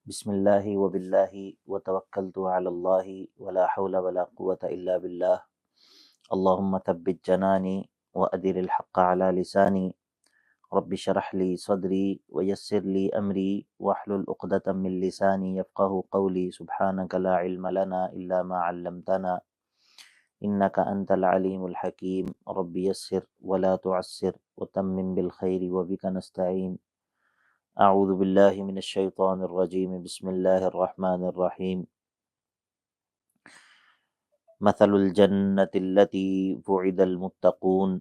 بسم اللہ وباللہ وتوکلت علی اللہ ولا حول ولا قوة الا باللہ اللہم ثبت جنانی وادر الحق علی لسانی رب اشرح لی صدری ویسر لی امری واحلل عقدۃ من لسانی یفقہوا قولی سبحانک لا علم لنا الا ما علمتنا انک انت العلیم الحکیم رب یسر ولا تعسر وتمم بالخیر وبک نستعین اعوذ باللہ من الشیطان الرجیم بسم اللہ الرحمن الرحیم مثل الجنة التي وعد المتقون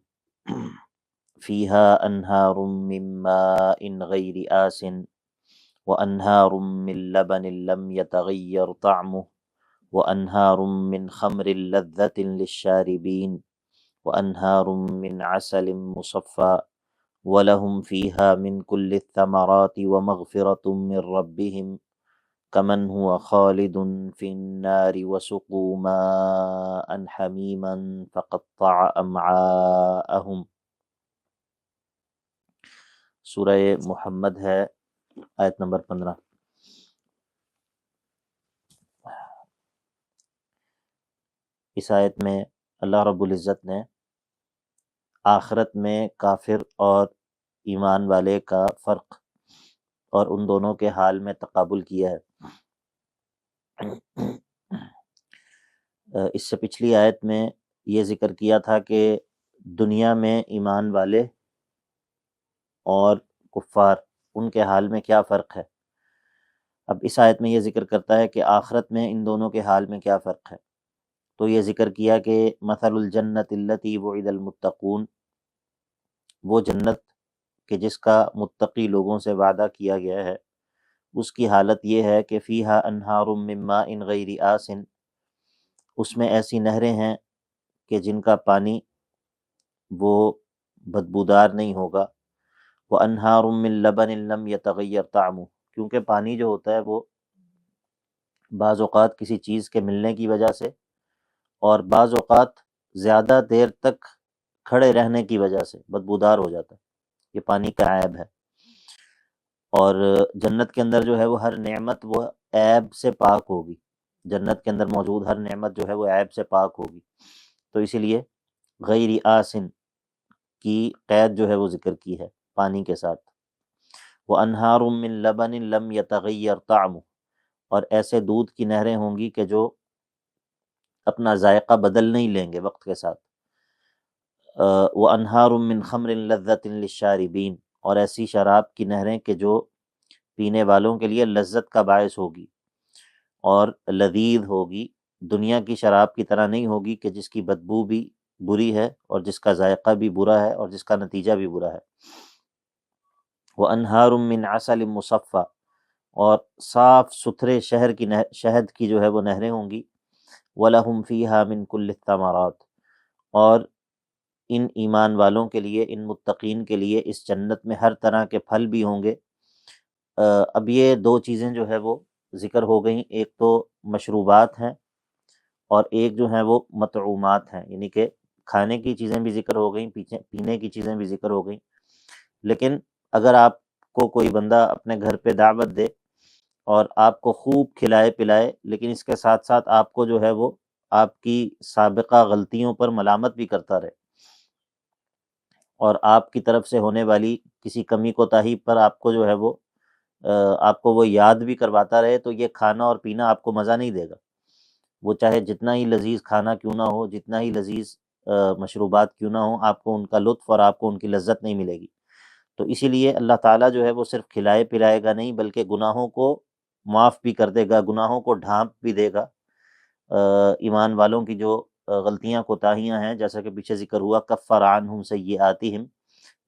فيها أنهار من ماء غير آسن وأنهار من لبن لم يتغير طعمه وأنهار من خمر لذة للشاربين وأنهار من عسل مصفى وَلَهُمْ فِيهَا مِنْ كُلِّ الثَّمَرَاتِ وَمَغْفِرَةٌ مِّن رَّبِّهِمْ كَمَنْ هُوَ خَالِدٌ فِي النَّارِ وَسُقُوا مَاءً حَمِيمًا فَقَطَّعَ أَمْعَاءَهُمْ۔ سورہ محمد ہے، آیت نمبر 15۔ اس آیت میں اللہ رب العزت نے آخرت میں کافر اور ایمان والے کا فرق اور ان دونوں کے حال میں تقابل کیا ہے۔ اس سے پچھلی آیت میں یہ ذکر کیا تھا کہ دنیا میں ایمان والے اور کفار ان کے حال میں کیا فرق ہے۔ اب اس آیت میں یہ ذکر کرتا ہے کہ آخرت میں ان دونوں کے حال میں کیا فرق ہے۔ تو یہ ذکر کیا کہ مثل الجنت التی وعد المتقون، وہ جنت کہ جس کا متقی لوگوں سے وعدہ کیا گیا ہے، اس کی حالت یہ ہے کہ فیہا انہار من ماء غیر آسن، اس میں ایسی نہریں ہیں کہ جن کا پانی وہ بدبودار نہیں ہوگا، وانہار من لبن لم یتغیر طعمہ، کیونکہ پانی جو ہوتا ہے وہ بعض اوقات کسی چیز کے ملنے کی وجہ سے اور بعض اوقات زیادہ دیر تک کھڑے رہنے کی وجہ سے بدبودار ہو جاتا ہے، یہ پانی کا عیب ہے۔ اور جنت کے اندر جو ہے وہ ہر نعمت وہ عیب سے پاک ہوگی، جنت کے اندر موجود ہر نعمت جو ہے وہ عیب سے پاک ہوگی، تو اسی لیے غیر آسن کی قید جو ہے وہ ذکر کی ہے پانی کے ساتھ۔ وَأَنْهَارٌ مِّن لَبَنٍ لَمْ يَتَغَيَّرْ طَعْمُهُ، اور ایسے دودھ کی نہریں ہوں گی کہ جو اپنا ذائقہ بدل نہیں لیں گے وقت کے ساتھ۔ وَأَنْهَارٌ مِّن خَمْرٍ لَذَّةٍ لِلشَّارِبِينَ، اور ایسی شراب کی نہریں کہ جو پینے والوں کے لیے لذت کا باعث ہوگی اور لذیذ ہوگی، دنیا کی شراب کی طرح نہیں ہوگی کہ جس کی بدبو بھی بری ہے اور جس کا ذائقہ بھی برا ہے اور جس کا نتیجہ بھی برا ہے۔ وَأَنْهَارٌ مِّنْ عَسَلٍ مُّصَفًّى، اور صاف ستھرے شہد کی جو ہے وہ نہریں ہوں گی۔ وَلَهُمْ فِيهَا مِنْ كُلِّ الثَّمَرَاتِ، اور ان ایمان والوں کے لیے، ان متقین کے لیے اس جنت میں ہر طرح کے پھل بھی ہوں گے۔ اب یہ دو چیزیں جو ہے وہ ذکر ہو گئیں، ایک تو مشروبات ہیں اور ایک جو ہیں وہ مطعومات ہیں، یعنی کہ کھانے کی چیزیں بھی ذکر ہو گئیں، پینے کی چیزیں بھی ذکر ہو گئیں۔ لیکن اگر آپ کو کوئی بندہ اپنے گھر پہ دعوت دے اور آپ کو خوب کھلائے پلائے، لیکن اس کے ساتھ ساتھ آپ کو جو ہے وہ آپ کی سابقہ غلطیوں پر ملامت بھی کرتا رہے اور آپ کی طرف سے ہونے والی کسی کمی کوتاہی پر آپ کو جو ہے وہ آپ کو وہ یاد بھی کرواتا رہے، تو یہ کھانا اور پینا آپ کو مزہ نہیں دے گا۔ وہ چاہے جتنا ہی لذیذ کھانا کیوں نہ ہو، جتنا ہی لذیذ مشروبات کیوں نہ ہوں، آپ کو ان کا لطف اور آپ کو ان کی لذت نہیں ملے گی۔ تو اسی لیے اللہ تعالیٰ جو ہے وہ صرف کھلائے پلائے گا نہیں، بلکہ گناہوں کو معاف بھی کر دے گا، گناہوں کو ڈھانپ بھی دے گا۔ ایمان والوں کی جو غلطیاں کوتاہیاں ہیں، جیسا کہ پیچھے ذکر ہوا کفر عنہم سیئاتہم،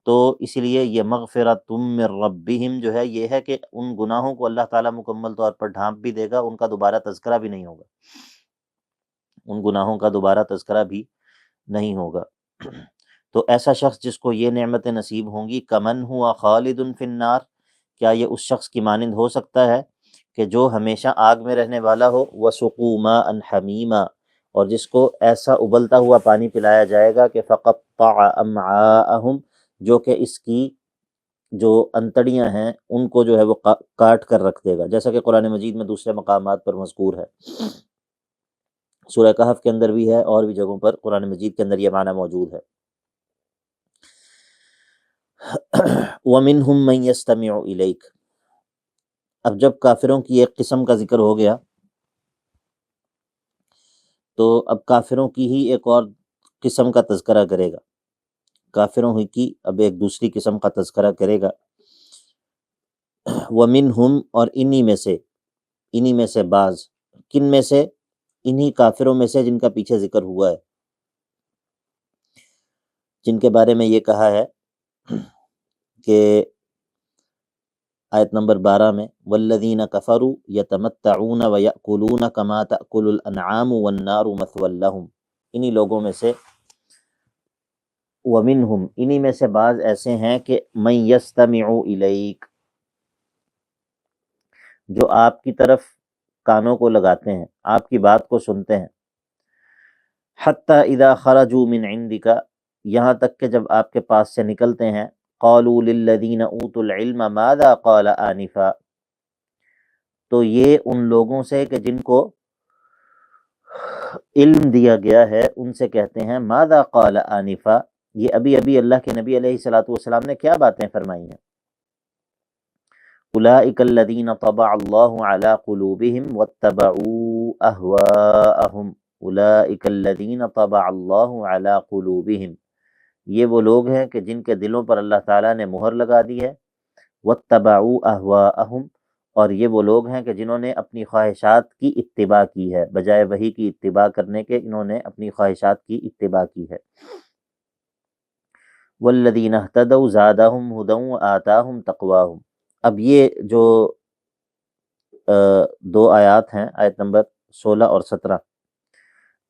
تو اسی لیے یہ مغفرۃ من ربہم جو ہے، یہ ہے کہ ان گناہوں کو اللہ تعالیٰ مکمل طور پر ڈھانپ بھی دے گا، ان کا دوبارہ تذکرہ بھی نہیں ہوگا، ان گناہوں کا دوبارہ تذکرہ بھی نہیں ہوگا۔ تو ایسا شخص جس کو یہ نعمتیں نصیب ہوں گی، کمن ہوا خالد فی النار، کیا یہ اس شخص کی مانند ہو سکتا ہے کہ جو ہمیشہ آگ میں رہنے والا ہو، وسقوا ماء حمیما، اور جس کو ایسا ابلتا ہوا پانی پلایا جائے گا کہ فقطع امعاءہم، جو کہ اس کی جو انتڑیاں ہیں ان کو جو ہے وہ کاٹ کر رکھ دے گا، جیسا کہ قرآن مجید میں دوسرے مقامات پر مذکور ہے، سورہ کہف کے اندر بھی ہے اور بھی جگہوں پر قرآن مجید کے اندر یہ معنی موجود ہے۔ وَمِنْهُمْ مَنْ يَسْتَمِعُ إِلَيْكَ، اب جب کافروں کی ایک قسم کا ذکر ہو گیا تو اب کافروں کی ہی ایک اور قسم کا تذکرہ کرے گا، کافروں ہی کی اب ایک دوسری قسم کا تذکرہ کرے گا۔ وَمِنْهُمْ، اور انہی میں سے بعض، کن میں سے؟ انہی کافروں میں سے جن کا پیچھے ذکر ہوا ہے، جن کے بارے میں یہ کہا ہے کہ آیت نمبر 12 میں وَالَّذِينَ كَفَرُوا يَتَمَتَّعُونَ وَيَأْكُلُونَ كَمَا تَأْكُلُ الْأَنْعَامُ وَالنَّارُ مَثْوًى لَهُمْ، انہی لوگوں میں سے، وَمِنْهُمْ، انہی میں سے بعض ایسے ہیں کہ مَن يَسْتَمِعُ إِلَيْكَ، جو آپ کی طرف کانوں کو لگاتے ہیں، آپ کی بات کو سنتے ہیں، حَتَّى إِذَا خَرَجُوا مِنْ عِنْدِكَ، یہاں تک کہ جب آپ کے پاس سے نکلتے ہیں، قَالُوا لِلَّذِينَ أُوتُوا الْعِلْمَ مَاذَا قَالَ آنِفًا، تو یہ ان لوگوں سے کہ جن کو علم دیا گیا ہے ان سے کہتے ہیں ماذا قال آنفا، یہ ابھی ابھی اللہ کے نبی علیہ الصلوۃ والسلام نے کیا باتیں فرمائی ہیں۔ اولئک الذین طبع اللہ علی قلوبہم واتبعوا اہواءہم، اولئک الذین طبع اللہ علی قلوبہم، یہ وہ لوگ ہیں کہ جن کے دلوں پر اللہ تعالیٰ نے مہر لگا دی ہے، واتبعوا اہواءہم، اور یہ وہ لوگ ہیں کہ جنہوں نے اپنی خواہشات کی اتباع کی ہے، بجائے وحی کی اتباع کرنے کے انہوں نے اپنی خواہشات کی اتباع کی ہے۔ والذین اہتدوا زادہم ھدی وآتاہم تقواہم، اب یہ جو دو آیات ہیں، آیت نمبر 16 اور 17،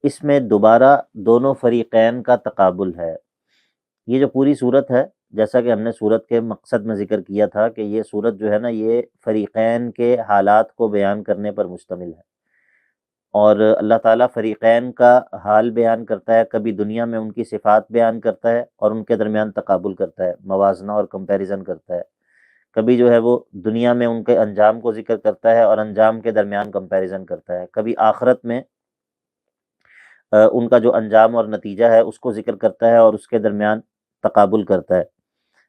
اس میں دوبارہ دونوں فریقین کا تقابل ہے۔ یہ جو پوری صورت ہے، جیسا کہ ہم نے صورت کے مقصد میں ذکر کیا تھا کہ یہ صورت جو ہے نا یہ فریقین کے حالات کو بیان کرنے پر مشتمل ہے، اور اللہ تعالیٰ فریقین کا حال بیان کرتا ہے، کبھی دنیا میں ان کی صفات بیان کرتا ہے اور ان کے درمیان تقابل کرتا ہے، موازنہ اور کمپیریزن کرتا ہے، کبھی جو ہے وہ دنیا میں ان کے انجام کو ذکر کرتا ہے اور انجام کے درمیان کمپیریزن کرتا ہے، کبھی آخرت میں ان کا جو انجام اور نتیجہ ہے اس کو ذکر کرتا ہے اور اس کے درمیان تقابل کرتا ہے۔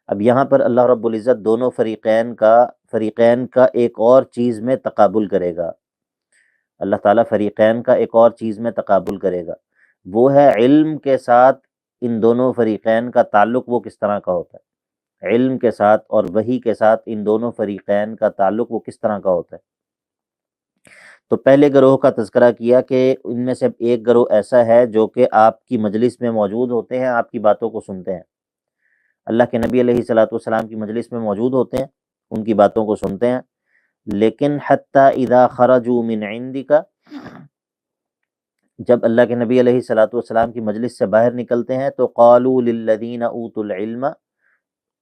اب یہاں پر اللہ رب العزت دونوں فریقین کا ایک اور چیز میں تقابل کرے گا، اللہ تعالیٰ فریقین کا ایک اور چیز میں تقابل کرے گا، وہ ہے علم کے ساتھ ان دونوں فریقین کا تعلق وہ کس طرح کا ہوتا ہے، علم کے ساتھ اور وحی کے ساتھ ان دونوں فریقین کا تعلق وہ کس طرح کا ہوتا ہے۔ تو پہلے گروہ کا تذکرہ کیا کہ ان میں سے ایک گروہ ایسا ہے جو کہ آپ کی مجلس میں موجود ہوتے ہیں، آپ کی باتوں کو سنتے ہیں، اللہ کے نبی علیہ الصلوۃ والسلام کی مجلس میں موجود ہوتے ہیں، ان کی باتوں کو سنتے ہیں، لیکن حتی اذا خرجوا من عندک، جب اللہ کے نبی علیہ الصلوۃ والسلام کی مجلس سے باہر نکلتے ہیں تو قالوا للذین اوتوا العلم،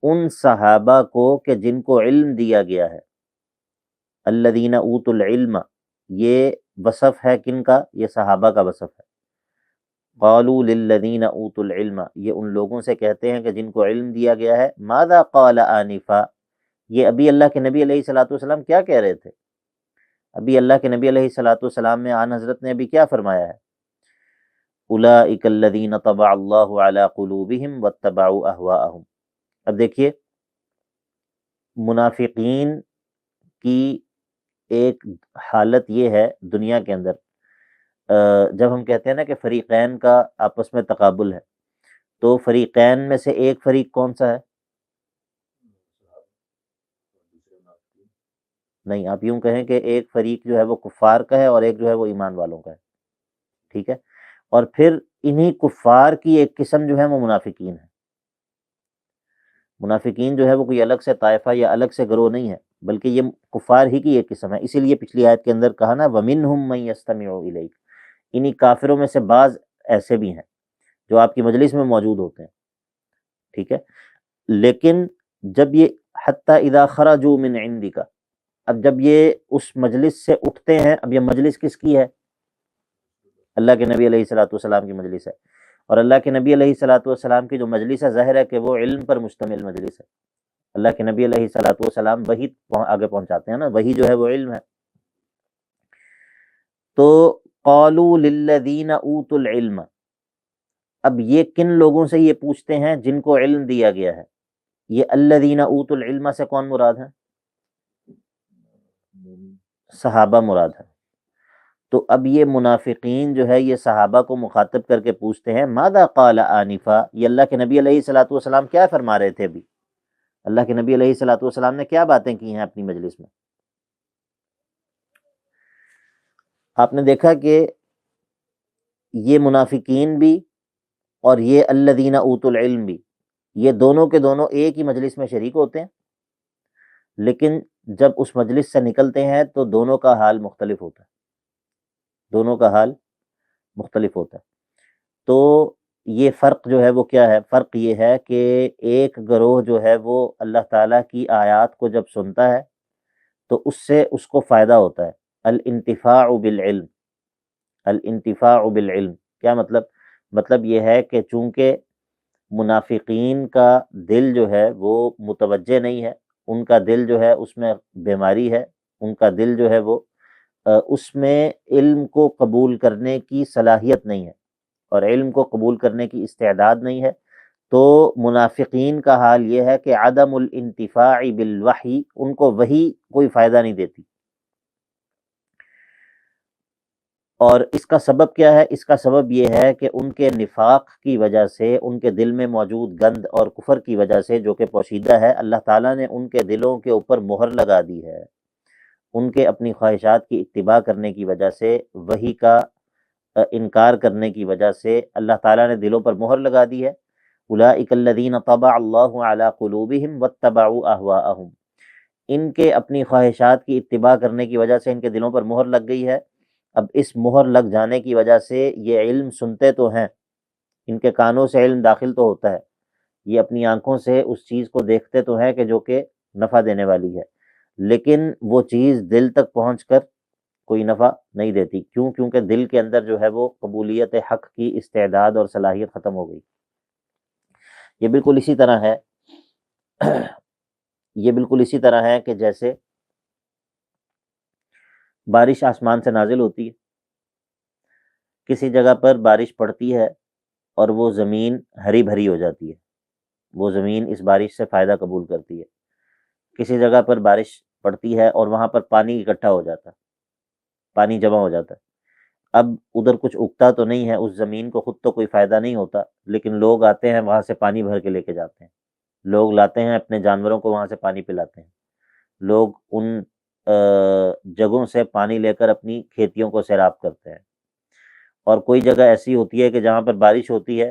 ان صحابہ کو کہ جن کو علم دیا گیا ہے، الذین اوتوا العلم، یہ وصف ہے کن کا؟ یہ صحابہ کا وصف ہے۔ قالوا للذین اوتوا العلم، یہ ان لوگوں سے کہتے ہیں کہ جن کو علم دیا گیا ہے، ماذا قال آنفا، یہ ابھی اللہ کے نبی علیہ الصلوۃ والسلام کیا کہہ رہے تھے؟ ابھی اللہ کے نبی علیہ الصلوۃ والسلام میں آن حضرت نے ابھی کیا فرمایا ہے؟ اولئک الذین طبع اللہ علی قلوبہم واتبعوا اہواءہم۔ اب دیکھیے منافقین کی ایک حالت یہ ہے دنیا کے اندر، جب ہم کہتے ہیں نا کہ فریقین کا آپس میں تقابل ہے، تو فریقین میں سے ایک فریق کون سا ہے؟ نہیں، آپ یوں کہیں کہ ایک فریق جو ہے وہ کفار کا ہے اور ایک جو ہے وہ ایمان والوں کا ہے، ٹھیک ہے، اور پھر انہی کفار کی ایک قسم جو ہے وہ منافقین ہے۔ منافقین جو ہے وہ کوئی الگ سے طائفہ یا الگ سے گروہ نہیں ہے، بلکہ یہ کفار ہی کی ایک قسم ہے، اسی لیے پچھلی آیت کے اندر کہا نا وَمِنْهُمْ مَن يَسْتَمِعُ إِلَيْكَ، انہی کافروں میں سے بعض ایسے بھی ہیں جو آپ کی مجلس میں موجود ہوتے ہیں، ٹھیک ہے، لیکن جب یہ حتی اذا خرجوا من عندک، اب جب یہ اس مجلس سے اٹھتے ہیں، اب یہ مجلس کس کی ہے؟ اللہ کے نبی علیہ الصلوۃ والسلام کی مجلس ہے، اور اللہ کے نبی علیہ الصلوۃ والسلام کی جو مجلس ہے ظاہر ہے کہ وہ علم پر مشتمل مجلس ہے، اللہ کے نبی علیہ الصلوۃ والسلام وہی آگے پہنچاتے ہیں نا، وہی جو ہے وہ علم ہے۔ تو قالوا للذین اوتوا العلم، اب یہ کن لوگوں سے یہ پوچھتے ہیں؟ جن کو علم دیا گیا ہے۔ یہ الذین اوتوا العلم سے کون مراد ہے؟ صحابہ مراد ہے۔ تو اب یہ منافقین جو ہے یہ صحابہ کو مخاطب کر کے پوچھتے ہیں ماذا قال آنفا، یہ اللہ کے نبی علیہ الصلوۃ والسلام کیا فرما رہے تھے ابھی؟ اللہ کے نبی علیہ الصلوۃ والسلام نے کیا باتیں کی ہیں اپنی مجلس میں؟ آپ نے دیکھا کہ یہ منافقین بھی اور یہ الذین اوتوا العلم بھی، یہ دونوں کے دونوں ایک ہی مجلس میں شریک ہوتے ہیں، لیکن جب اس مجلس سے نکلتے ہیں تو دونوں کا حال مختلف ہوتا ہے، دونوں کا حال مختلف ہوتا ہے۔ تو یہ فرق جو ہے وہ کیا ہے؟ فرق یہ ہے کہ ایک گروہ جو ہے وہ اللہ تعالیٰ کی آیات کو جب سنتا ہے تو اس سے اس کو فائدہ ہوتا ہے، الانتفاع بالعلم، الانتفاع بالعلم کیا مطلب؟ مطلب یہ ہے کہ چونکہ منافقین کا دل جو ہے وہ متوجہ نہیں ہے، ان کا دل جو ہے اس میں بیماری ہے، ان کا دل جو ہے وہ اس میں علم کو قبول کرنے کی صلاحیت نہیں ہے اور علم کو قبول کرنے کی استعداد نہیں ہے، تو منافقین کا حال یہ ہے کہ عدم الانتفاع بالوحی، ان کو وحی کوئی فائدہ نہیں دیتی۔ اور اس کا سبب کیا ہے؟ اس کا سبب یہ ہے کہ ان کے نفاق کی وجہ سے، ان کے دل میں موجود گند اور کفر کی وجہ سے جو کہ پوشیدہ ہے، اللہ تعالیٰ نے ان کے دلوں کے اوپر مہر لگا دی ہے، ان کے اپنی خواہشات کی اتباع کرنے کی وجہ سے، وحی کا انکار کرنے کی وجہ سے اللہ تعالیٰ نے دلوں پر مہر لگا دی ہے۔ اولئک الذین طبع اللہ علی قلوبہم واتبعوا اہواءہم، ان کے اپنی خواہشات کی اتباع کرنے کی وجہ سے ان کے دلوں پر مہر لگ گئی ہے۔ اب اس مہر لگ جانے کی وجہ سے یہ علم سنتے تو ہیں، ان کے کانوں سے علم داخل تو ہوتا ہے، یہ اپنی آنکھوں سے اس چیز کو دیکھتے تو ہیں کہ جو کہ نفع دینے والی ہے، لیکن وہ چیز دل تک پہنچ کر کوئی نفع نہیں دیتی۔ کیوں؟ کیونکہ دل کے اندر جو ہے وہ قبولیت حق کی استعداد اور صلاحیت ختم ہو گئی۔ یہ بالکل اسی طرح ہے یہ بالکل اسی طرح ہے کہ جیسے بارش آسمان سے نازل ہوتی ہے، کسی جگہ پر بارش پڑتی ہے اور وہ زمین ہری بھری ہو جاتی ہے، وہ زمین اس بارش سے فائدہ قبول کرتی ہے۔ کسی جگہ پر بارش پڑتی ہے اور وہاں پر پانی اکٹھا ہو جاتا ہے، پانی جمع ہو جاتا ہے۔ اب ادھر کچھ اگتا تو نہیں ہے، اس زمین کو خود تو کوئی فائدہ نہیں ہوتا، لیکن لوگ آتے ہیں وہاں سے پانی بھر کے لے کے جاتے ہیں، لوگ لاتے ہیں اپنے جانوروں کو وہاں سے پانی پلاتے ہیں، لوگ ان جگہوں سے پانی لے کر اپنی کھیتیوں کو سیراب کرتے ہیں۔ اور کوئی جگہ ایسی ہوتی ہے کہ جہاں پر بارش ہوتی ہے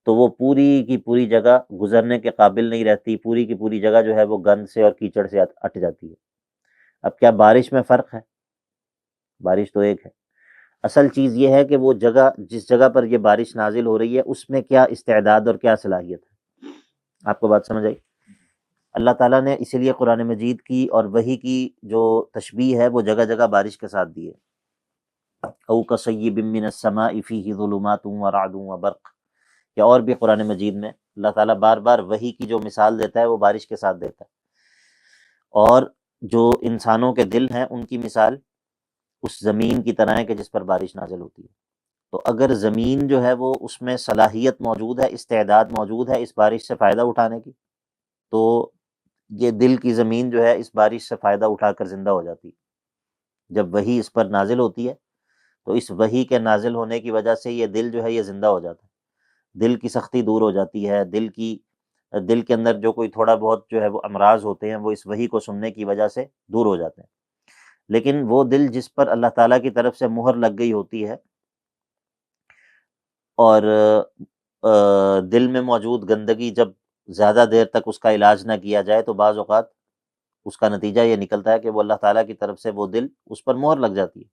تو وہ پوری کی پوری جگہ گزرنے کے قابل نہیں رہتی، پوری کی پوری جگہ جو ہے وہ گند سے اور کیچڑ سے اٹ جاتی ہے۔ اب کیا بارش میں فرق ہے؟ بارش تو ایک ہے۔ اصل چیز یہ ہے کہ وہ جگہ، جس جگہ پر یہ بارش نازل ہو رہی ہے، اس میں کیا استعداد اور کیا صلاحیت ہے۔ آپ کو بات سمجھ آئی؟ اللہ تعالیٰ نے اسی لیے قرآن مجید کی اور وحی کی جو تشبیہ ہے وہ جگہ جگہ بارش کے ساتھ دی ہے۔ او کصیب من السماء فیہ ظلمات ورعد وبرق، یا اور بھی قرآن مجید میں اللہ تعالیٰ بار بار وحی کی جو مثال دیتا ہے وہ بارش کے ساتھ دیتا ہے، اور جو انسانوں کے دل ہیں ان کی مثال اس زمین کی طرح ہے کہ جس پر بارش نازل ہوتی ہے۔ تو اگر زمین جو ہے وہ اس میں صلاحیت موجود ہے، استعداد موجود ہے اس بارش سے فائدہ اٹھانے کی، تو یہ دل کی زمین جو ہے اس بارش سے فائدہ اٹھا کر زندہ ہو جاتی ہے۔ جب وحی اس پر نازل ہوتی ہے تو اس وحی کے نازل ہونے کی وجہ سے یہ دل جو ہے یہ زندہ ہو جاتا ہے، دل کی سختی دور ہو جاتی ہے، دل کے اندر جو کوئی تھوڑا بہت جو ہے وہ امراض ہوتے ہیں وہ اس وحی کو سننے کی وجہ سے دور ہو جاتے ہیں۔ لیکن وہ دل جس پر اللہ تعالیٰ کی طرف سے مہر لگ گئی ہوتی ہے اور دل میں موجود گندگی جب زیادہ دیر تک اس کا علاج نہ کیا جائے تو بعض اوقات اس کا نتیجہ یہ نکلتا ہے کہ وہ اللہ تعالیٰ کی طرف سے وہ دل اس پر مہر لگ جاتی ہے۔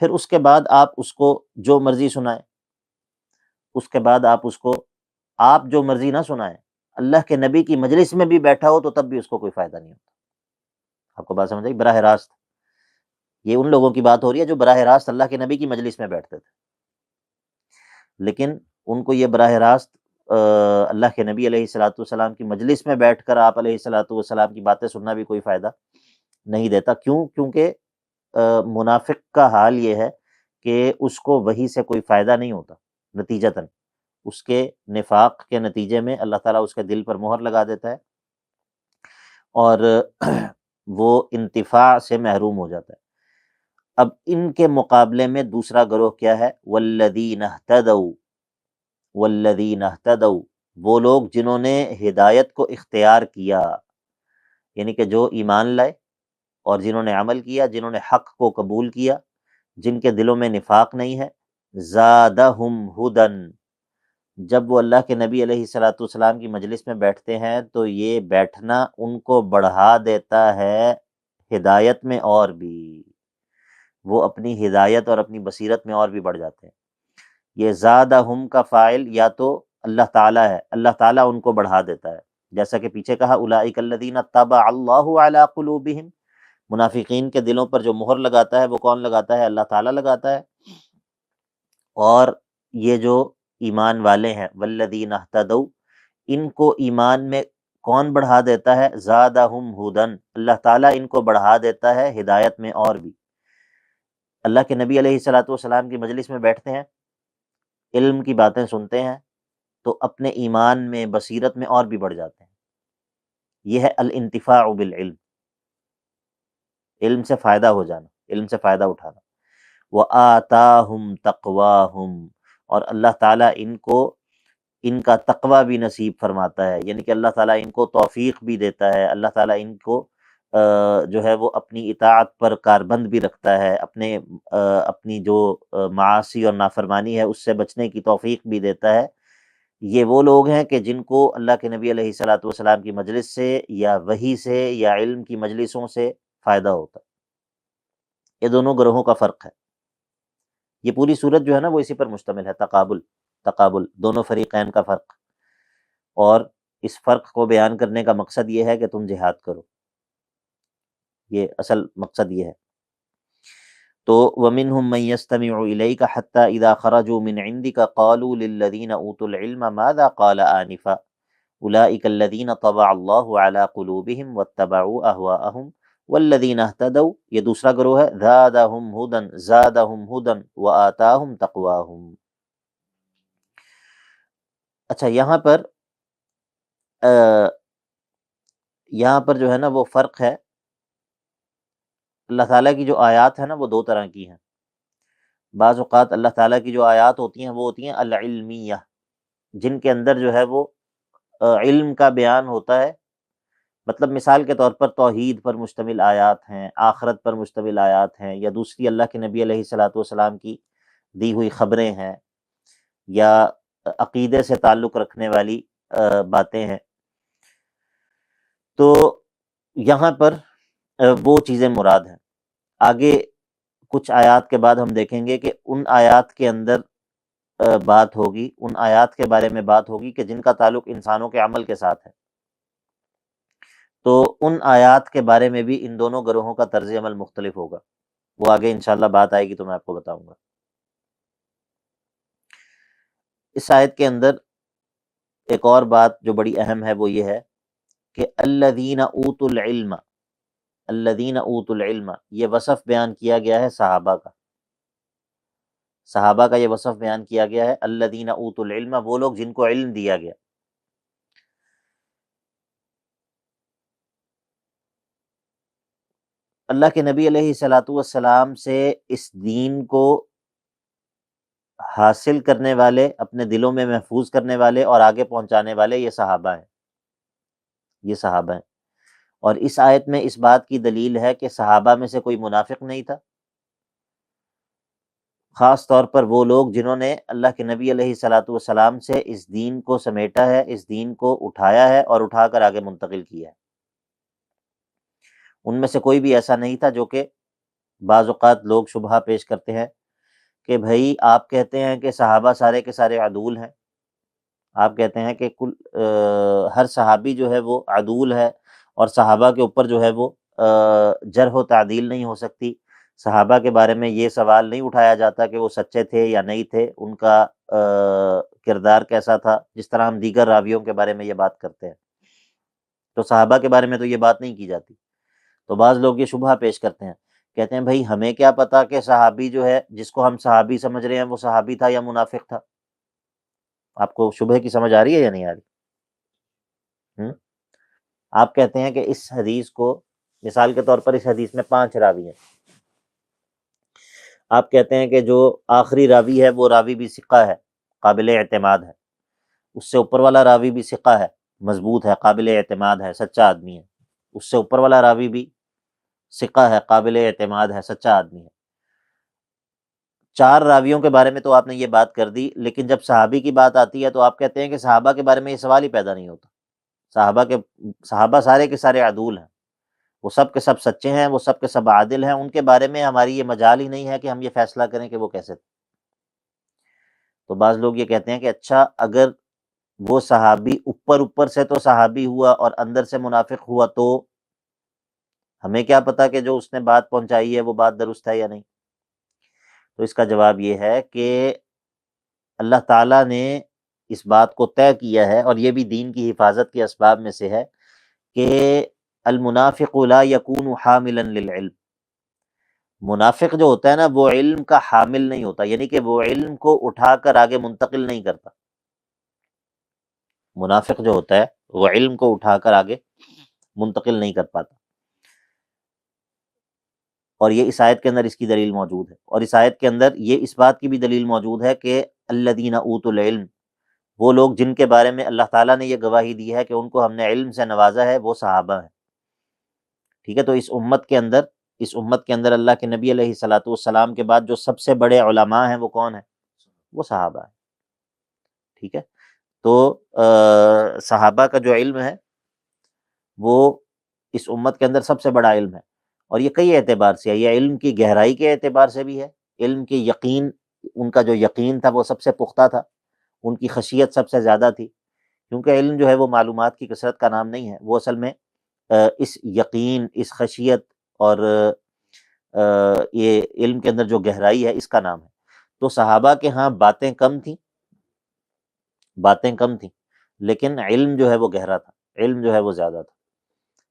پھر اس کے بعد آپ اس کو جو مرضی سنائیں، اس کے بعد آپ جو مرضی نہ سنائیں، اللہ کے نبی کی مجلس میں بھی بیٹھا ہو تو تب بھی اس کو کوئی فائدہ نہیں ہوتا۔ آپ کو بات سمجھ آئی؟ براہ راست یہ ان لوگوں کی بات ہو رہی ہے جو براہ راست اللہ کے نبی کی مجلس میں بیٹھتے تھے، لیکن ان کو یہ براہ راست اللہ کے نبی علیہ الصلوۃ والسلام کی مجلس میں بیٹھ کر آپ علیہ الصلوۃ والسلام کی باتیں سننا بھی کوئی فائدہ نہیں دیتا. کیوں؟ کیونکہ منافق کا حال یہ ہے کہ اس کو وحی سے کوئی فائدہ نہیں ہوتا، نتیجتاً اس کے نفاق کے نتیجے میں اللہ تعالیٰ اس کے دل پر مہر لگا دیتا ہے اور وہ انتفاع سے محروم ہو جاتا ہے. اب ان کے مقابلے میں دوسرا گروہ کیا ہے؟ والذین اہتدوا، والذین اہتدوا، وہ لوگ جنہوں نے ہدایت کو اختیار کیا، یعنی کہ جو ایمان لائے اور جنہوں نے عمل کیا، جنہوں نے حق کو قبول کیا، جن کے دلوں میں نفاق نہیں ہے. زادہم ہدن، جب وہ اللہ کے نبی علیہ الصلوۃ والسلام کی مجلس میں بیٹھتے ہیں تو یہ بیٹھنا ان کو بڑھا دیتا ہے ہدایت میں، اور بھی وہ اپنی ہدایت اور اپنی بصیرت میں اور بھی بڑھ جاتے ہیں. یہ زادہم کا فاعل یا تو اللہ تعالیٰ ہے، اللہ تعالیٰ ان کو بڑھا دیتا ہے، جیسا کہ پیچھے کہا اولئک الذین طبع اللہ علی قلوبہم، منافقین کے دلوں پر جو مہر لگاتا ہے وہ کون لگاتا ہے؟ اللہ تعالیٰ لگاتا ہے. اور یہ جو ایمان والے ہیں والذین اہتدوا، ان کو ایمان میں کون بڑھا دیتا ہے؟ زادہم ہدن، اللہ تعالیٰ ان کو بڑھا دیتا ہے ہدایت میں اور بھی. اللہ کے نبی علیہ الصلوۃ والسلام کی مجلس میں بیٹھتے ہیں، علم کی باتیں سنتے ہیں تو اپنے ایمان میں، بصیرت میں اور بھی بڑھ جاتے ہیں. یہ ہے الانتفاع بالعلم، علم سے فائدہ ہو جانا، علم سے فائدہ اٹھانا. وآتاہم تقواہم، اور اللہ تعالیٰ ان کو ان کا تقوی بھی نصیب فرماتا ہے، یعنی کہ اللہ تعالیٰ ان کو توفیق بھی دیتا ہے، اللہ تعالیٰ ان کو جو ہے وہ اپنی اطاعت پر کاربند بھی رکھتا ہے، اپنی جو معاصی اور نافرمانی ہے اس سے بچنے کی توفیق بھی دیتا ہے. یہ وہ لوگ ہیں کہ جن کو اللہ کے نبی علیہ الصلوۃ والسلام کی مجلس سے یا وحی سے یا علم کی مجلسوں سے فائدہ ہوتا ہے. یہ دونوں گروہوں کا فرق ہے. یہ پوری صورت جو ہے نا وہ اسی پر مشتمل ہے، تقابل، تقابل، دونوں فریقین کا فرق. اور اس فرق کو بیان کرنے کا مقصد یہ ہے کہ تم جہاد کرو، یہ اصل مقصد یہ ہے. تو وَمِنْهُمْ مَنْ يَسْتَمِعُ إِلَيْكَ حَتَّى إِذَا خَرَجُوا مِنْ عِنْدِكَ قَالُوا لِلَّذِينَ أُوتُوا الْعِلْمَ مَاذَا قَالَ آنِفًا أُولَئِكَ الَّذِينَ طَبَعَ اللَّهُ عَلَى قُلُوبِهِمْ وَاتَّبَعُوا أَهْوَاءَهُمْ وَالَّذِينَ اهْتَدَوْا، یہ دوسرا گروہ ہے. زَادَهُمْ هُدًى، زَادَهُمْ هُدًى وَآتَاهُمْ تَقْوَاهُمْ. اچھا، یہاں پر جو ہے نا وہ فرق ہے. اللہ تعالیٰ کی جو آیات ہیں نا وہ دو طرح کی ہیں. بعض اوقات اللہ تعالیٰ کی جو آیات ہوتی ہیں وہ ہوتی ہیں العلمیہ، جن کے اندر جو ہے وہ علم کا بیان ہوتا ہے. مطلب مثال کے طور پر توحید پر مشتمل آیات ہیں، آخرت پر مشتمل آیات ہیں، یا دوسری اللہ کے نبی علیہ الصلوۃ والسلام کی دی ہوئی خبریں ہیں، یا عقیدے سے تعلق رکھنے والی باتیں ہیں. تو یہاں پر وہ چیزیں مراد ہیں. آگے کچھ آیات کے بعد ہم دیکھیں گے کہ ان آیات کے اندر بات ہوگی، ان آیات کے بارے میں بات ہوگی کہ جن کا تعلق انسانوں کے عمل کے ساتھ ہے. تو ان آیات کے بارے میں بھی ان دونوں گروہوں کا طرز عمل مختلف ہوگا. وہ آگے انشاءاللہ بات آئے گی تو میں آپ کو بتاؤں گا. اس آیت کے اندر ایک اور بات جو بڑی اہم ہے وہ یہ ہے کہ الذین اوتوا العلم، الذین اوتوا العلم، یہ وصف بیان کیا گیا ہے صحابہ کا. صحابہ کا یہ وصف بیان کیا گیا ہے، الذین اوتوا العلم، وہ لوگ جن کو علم دیا گیا. اللہ کے نبی علیہ الصلوۃ والسلام سے اس دین کو حاصل کرنے والے، اپنے دلوں میں محفوظ کرنے والے اور آگے پہنچانے والے یہ صحابہ ہیں، یہ صحابہ ہیں. اور اس آیت میں اس بات کی دلیل ہے کہ صحابہ میں سے کوئی منافق نہیں تھا، خاص طور پر وہ لوگ جنہوں نے اللہ کے نبی علیہ الصلوۃ والسلام سے اس دین کو سمیٹا ہے، اس دین کو اٹھایا ہے اور اٹھا کر آگے منتقل کیا ہے. ان میں سے کوئی بھی ایسا نہیں تھا جو کہ بعض اوقات لوگ شبہہ پیش کرتے ہیں کہ بھائی آپ کہتے ہیں کہ صحابہ سارے کے سارے عدول ہیں، آپ کہتے ہیں کہ ہر صحابی جو ہے وہ عدول ہے اور صحابہ کے اوپر جو ہے وہ جرح و تعدیل نہیں ہو سکتی، صحابہ کے بارے میں یہ سوال نہیں اٹھایا جاتا کہ وہ سچے تھے یا نہیں تھے، ان کا کردار کیسا تھا، جس طرح ہم دیگر راویوں کے بارے میں یہ بات کرتے ہیں، تو صحابہ کے بارے میں تو یہ بات نہیں کی جاتی۔ تو بعض لوگ یہ شبہہ پیش کرتے ہیں، کہتے ہیں بھائی ہمیں کیا پتا کہ صحابی جو ہے جس کو ہم صحابی سمجھ رہے ہیں وہ صحابی تھا یا منافق تھا۔ آپ کو شبہے کی سمجھ آ رہی ہے یا نہیں آ رہی؟ آپ کہتے ہیں کہ اس حدیث کو، مثال کے طور پر اس حدیث میں 5 راوی ہیں، آپ کہتے ہیں کہ جو آخری راوی ہے وہ راوی بھی ثقہ ہے، قابل اعتماد ہے، اس سے اوپر والا راوی بھی ثقہ ہے، مضبوط ہے، قابل اعتماد ہے، سچا آدمی ہے، اس سے اوپر والا راوی بھی ثقہ ہے، قابل اعتماد ہے، سچا آدمی ہے۔ 4 راویوں کے بارے میں تو آپ نے یہ بات کر دی، لیکن جب صحابی کی بات آتی ہے تو آپ کہتے ہیں کہ صحابہ کے بارے میں یہ سوال ہی پیدا نہیں ہوتا۔ صحابہ سارے کے سارے عدول ہیں، وہ سب کے سب سچے ہیں، وہ سب کے سب عادل ہیں، ان کے بارے میں ہماری یہ مجال ہی نہیں ہے کہ ہم یہ فیصلہ کریں کہ وہ کیسے تھے۔ تو بعض لوگ یہ کہتے ہیں کہ اچھا اگر وہ صحابی اوپر سے تو صحابی ہوا اور اندر سے منافق ہوا تو ہمیں کیا پتا کہ جو اس نے بات پہنچائی ہے وہ بات درست ہے یا نہیں؟ تو اس کا جواب یہ ہے کہ اللہ تعالیٰ نے اس بات کو طے کیا ہے، اور یہ بھی دین کی حفاظت کے اسباب میں سے ہے کہ المنافق لا یکون حاملا للعلم، منافق جو ہوتا ہے نا وہ علم کا حامل نہیں ہوتا، یعنی کہ وہ علم کو اٹھا کر آگے منتقل نہیں کرتا۔ منافق جو ہوتا ہے وہ علم کو اٹھا کر آگے منتقل نہیں کر پاتا، اور یہ اس آیت کے اندر اس کی دلیل موجود ہے، اور اس آیت کے اندر یہ اس بات کی بھی دلیل موجود ہے کہ الذین اوتوا العلم، وہ لوگ جن کے بارے میں اللہ تعالیٰ نے یہ گواہی دی ہے کہ ان کو ہم نے علم سے نوازا ہے، وہ صحابہ ہیں۔ ٹھیک ہے، تو اس امت کے اندر اللہ کے نبی علیہ الصلوۃ والسلام کے بعد جو سب سے بڑے علماء ہیں وہ کون ہیں؟ وہ صحابہ ہیں۔ ٹھیک ہے، تو صحابہ کا جو علم ہے وہ اس امت کے اندر سب سے بڑا علم ہے، اور یہ کئی اعتبار سے ہے، یہ علم کی گہرائی کے اعتبار سے بھی ہے، علم کی یقین، ان کا جو یقین تھا وہ سب سے پختہ تھا، ان کی خشیت سب سے زیادہ تھی، کیونکہ علم جو ہے وہ معلومات کی کثرت کا نام نہیں ہے، وہ اصل میں اس یقین، اس خشیت اور یہ علم کے اندر جو گہرائی ہے اس کا نام ہے۔ تو صحابہ کے ہاں باتیں کم تھیں لیکن علم جو ہے وہ گہرا تھا، علم جو ہے وہ زیادہ تھا۔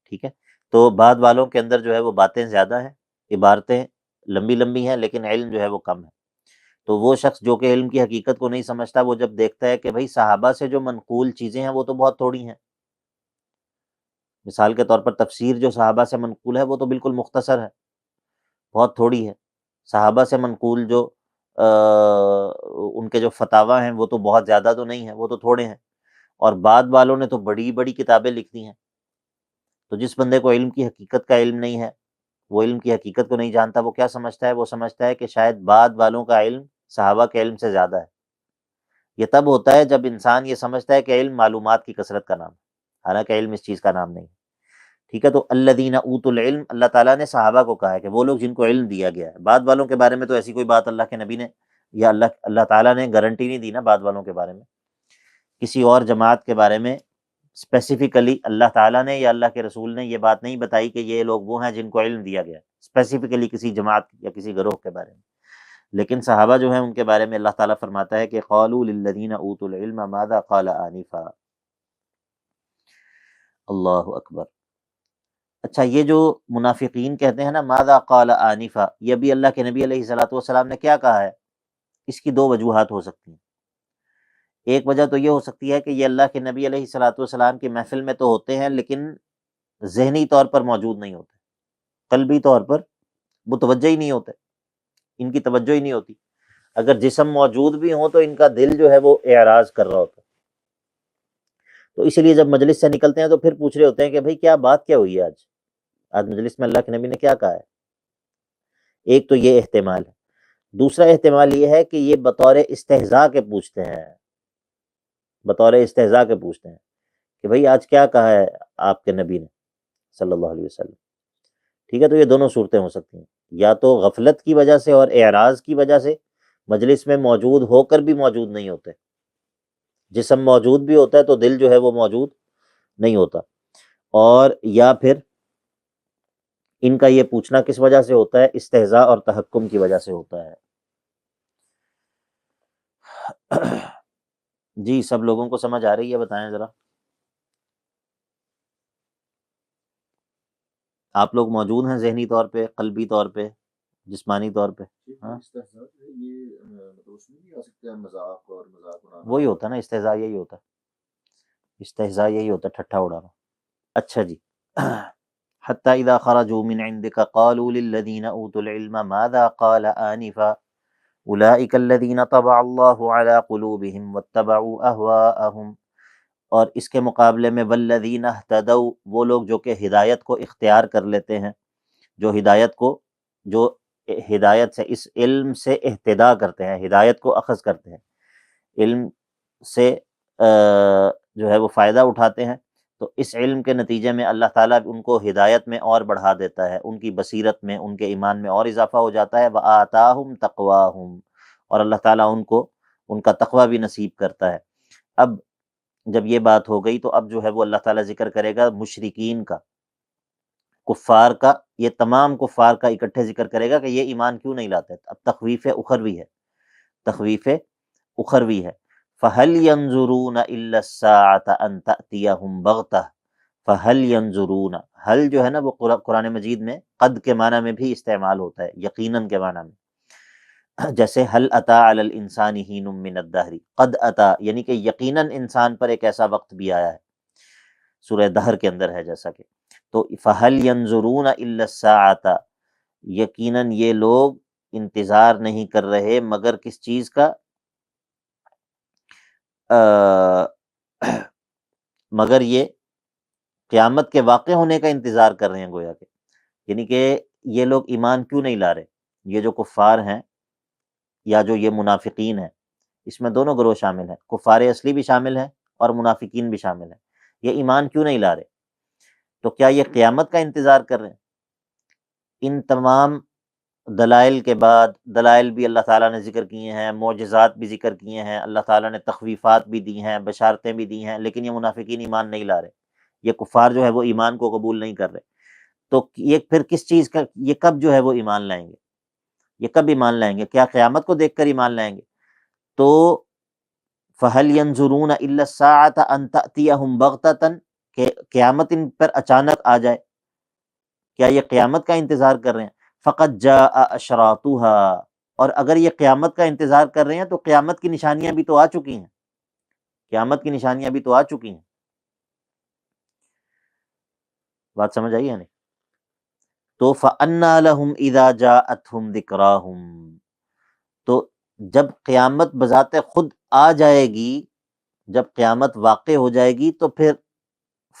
ٹھیک ہے، تو بعد والوں کے اندر جو ہے وہ باتیں زیادہ ہیں، عبارتیں لمبی لمبی ہیں، لیکن علم جو ہے وہ کم ہے۔ تو وہ شخص جو کہ علم کی حقیقت کو نہیں سمجھتا، وہ جب دیکھتا ہے کہ بھائی صحابہ سے جو منقول چیزیں ہیں وہ تو بہت تھوڑی ہیں، مثال کے طور پر تفسیر جو صحابہ سے منقول ہے وہ تو بالکل مختصر ہے، بہت تھوڑی ہے۔ صحابہ سے منقول جو ان کے جو فتاویٰ ہیں وہ تو بہت زیادہ تو نہیں ہیں، وہ تو تھوڑے ہیں، اور بعد والوں نے تو بڑی بڑی کتابیں لکھ دی ہیں۔ تو جس بندے کو علم کی حقیقت کا علم نہیں ہے، وہ علم کی حقیقت کو نہیں جانتا، وہ کیا سمجھتا ہے؟ وہ سمجھتا ہے کہ شاید بعد والوں کا علم صحابہ کے علم سے زیادہ ہے۔ یہ تب ہوتا ہے جب انسان یہ سمجھتا ہے کہ علم معلومات کی کثرت کا نام ہے، حالانکہ علم اس چیز کا نام نہیں ہے۔ ٹھیک ہے، تو الذین اوتوا العلم، اللہ تعالیٰ نے صحابہ کو کہا ہے کہ وہ لوگ جن کو علم دیا گیا ہے، بعد والوں کے بارے میں تو ایسی کوئی بات اللہ کے نبی نے یا اللہ تعالیٰ نے گارنٹی نہیں دی نا بعد والوں کے بارے میں۔ کسی اور جماعت کے بارے میں اسپیسیفکلی اللہ تعالیٰ نے یا اللہ کے رسول نے یہ بات نہیں بتائی کہ یہ لوگ وہ ہیں جن کو علم دیا گیا ہے، اسپیسیفکلی کسی جماعت یا کسی گروہ کے بارے میں۔ لیکن صحابہ جو ہیں ان کے بارے میں اللہ تعالیٰ فرماتا ہے کہ قالوا للذین اوتوا العلم ماذا قال آنفا۔ اللہ اکبر۔ اچھا، یہ جو منافقین کہتے ہیں نا ماذا قال آنفا، یہ بھی اللہ کے نبی علیہ الصلوۃ والسلام نے کیا کہا ہے؟ اس کی 2 وجوہات ہو سکتی ہیں۔ ایک وجہ تو یہ ہو سکتی ہے کہ یہ اللہ کے نبی علیہ الصلوۃ والسلام کی محفل میں تو ہوتے ہیں لیکن ذہنی طور پر موجود نہیں ہوتے، قلبی طور پر متوجہ ہی نہیں ہوتے، ان کی توجہ ہی نہیں ہوتی۔ اگر جسم موجود بھی ہوں تو ان کا دل جو ہے وہ اعراض کر رہا ہوتا ہے، تو اس لیے جب مجلس سے نکلتے ہیں تو پھر پوچھ رہے ہوتے ہیں کہ بھئی کیا بات کیا ہوئی ہے آج مجلس میں اللہ کے نبی نے کیا کہا ہے۔ ایک تو یہ احتمال ہے۔ دوسرا احتمال یہ ہے کہ یہ بطور استہزاء کے پوچھتے ہیں، کہ بھئی آج کیا کہا ہے آپ کے نبی نے صلی اللہ علیہ وسلم۔ ٹھیک ہے، تو یہ دونوں صورتیں ہو سکتی ہیں، یا تو غفلت کی وجہ سے اور اعراض کی وجہ سے مجلس میں موجود ہو کر بھی موجود نہیں ہوتے، جسم موجود بھی ہوتا ہے تو دل جو ہے وہ موجود نہیں ہوتا، اور یا پھر ان کا یہ پوچھنا کس وجہ سے ہوتا ہے؟ استہزاء اور تحکم کی وجہ سے ہوتا ہے۔ جی سب لوگوں کو سمجھ آ رہی ہے؟ بتائیں ذرا، آپ لوگ موجود ہیں ذہنی طور پہ، قلبی طور پہ، جسمانی طور پہ؟ ہاں وہی ہوتا ہے نا استہزاء، یہی ہوتا ہے استہزاء، یہی ہوتا ہے ٹھٹھا اڑانا۔ اچھا جی، حتی اذا خرجوا من عندك قالوا للذین اوتوا العلم ماذا قال آنفا اولئک الذین طبع اللہ علی قلوبہم واتبعوا اہواءہم، اور اس کے مقابلے میں والذین اہتدوا، وہ لوگ جو کہ ہدایت کو اختیار کر لیتے ہیں، جو ہدایت سے، اس علم سے اہتدا کرتے ہیں، ہدایت کو اخذ کرتے ہیں، علم سے جو ہے وہ فائدہ اٹھاتے ہیں، تو اس علم کے نتیجے میں اللہ تعالیٰ ان کو ہدایت میں اور بڑھا دیتا ہے، ان کی بصیرت میں، ان کے ایمان میں اور اضافہ ہو جاتا ہے۔ وَآتَاهُمْ تَقْوَاهُمْ، اور اللہ تعالیٰ ان کو ان کا تقوی بھی نصیب کرتا ہے۔ اب جب یہ بات ہو گئی تو اب جو ہے وہ اللہ تعالیٰ ذکر کرے گا مشرکین کا، کفار کا، یہ تمام کفار کا اکٹھے ذکر کرے گا کہ یہ ایمان کیوں نہیں لاتے۔ اب تخویف اخروی ہے، تخویف اخروی ہے۔ فَهَلْ يَنظُرُونَ إِلَّا السَّاعَةَ أَن تَأْتِيَهُمْ بَغْتَةً، فَهَلْ يَنظُرُونَ، ہل جو ہے نا وہ قرآن مجید میں قد کے معنی میں بھی استعمال ہوتا ہے، یقیناً کے معنی میں، جیسے هل أَتَى عَلَى الْإِنسَانِ حِینٌ مِّنَ الدَّهْرِ، قد أَتَى یعنی کہ یقیناً انسان پر ایک ایسا وقت بھی آیا ہے، سورہ دہر کے اندر ہے جیسا کہ، تو فَهَلْ يَنظُرُونَ إِلَّا السَّاعَةَ، یقیناً یہ لوگ انتظار نہیں کر رہے مگر کس چیز کا؟ مگر یہ قیامت کے واقع ہونے کا انتظار کر رہے ہیں گویا کہ، یعنی کہ یہ لوگ ایمان کیوں نہیں لا رہے؟ یہ جو کفار ہیں یا جو یہ منافقین ہیں، اس میں دونوں گروہ شامل ہیں، کفار اصلی بھی شامل ہیں اور منافقین بھی شامل ہیں، یہ ایمان کیوں نہیں لا رہے؟ تو کیا یہ قیامت کا انتظار کر رہے ہیں؟ ان تمام دلائل کے بعد، دلائل بھی اللہ تعالیٰ نے ذکر کیے ہیں، معجزات بھی ذکر کیے ہیں، اللہ تعالیٰ نے تخویفات بھی دی ہیں، بشارتیں بھی دی ہیں، لیکن یہ منافقین ایمان نہیں لا رہے، یہ کفار جو ہے وہ ایمان کو قبول نہیں کر رہے، تو یہ پھر کس چیز کا، یہ کب جو ہے وہ ایمان لائیں گے؟ یہ کب ایمان لائیں گے؟ کیا قیامت کو دیکھ کر ایمان لائیں گے؟ تو فَهَلْ يَنظُرُونَ إِلَّا السَّاعَةَ أَن تَأْتِيَهُمْ بَغْتَةً، کہ قیامت ان پر اچانک آ جائے، کیا یہ قیامت کا انتظار کر رہے ہیں؟ فَقَدْ جَاءَ أَشْرَاطُهَا، اور اگر یہ قیامت کا انتظار کر رہے ہیں تو قیامت کی نشانیاں بھی تو آ چکی ہیں، قیامت کی نشانیاں بھی تو آ چکی ہیں۔ بات سمجھ آئی ہے نہیں؟ تو فَأَنَّىٰ لَهُمْ إِذَا جَاءَتْهُمْ ذِكْرَاهُمْ، تو جب قیامت بذات خود آ جائے گی، جب قیامت واقع ہو جائے گی تو پھر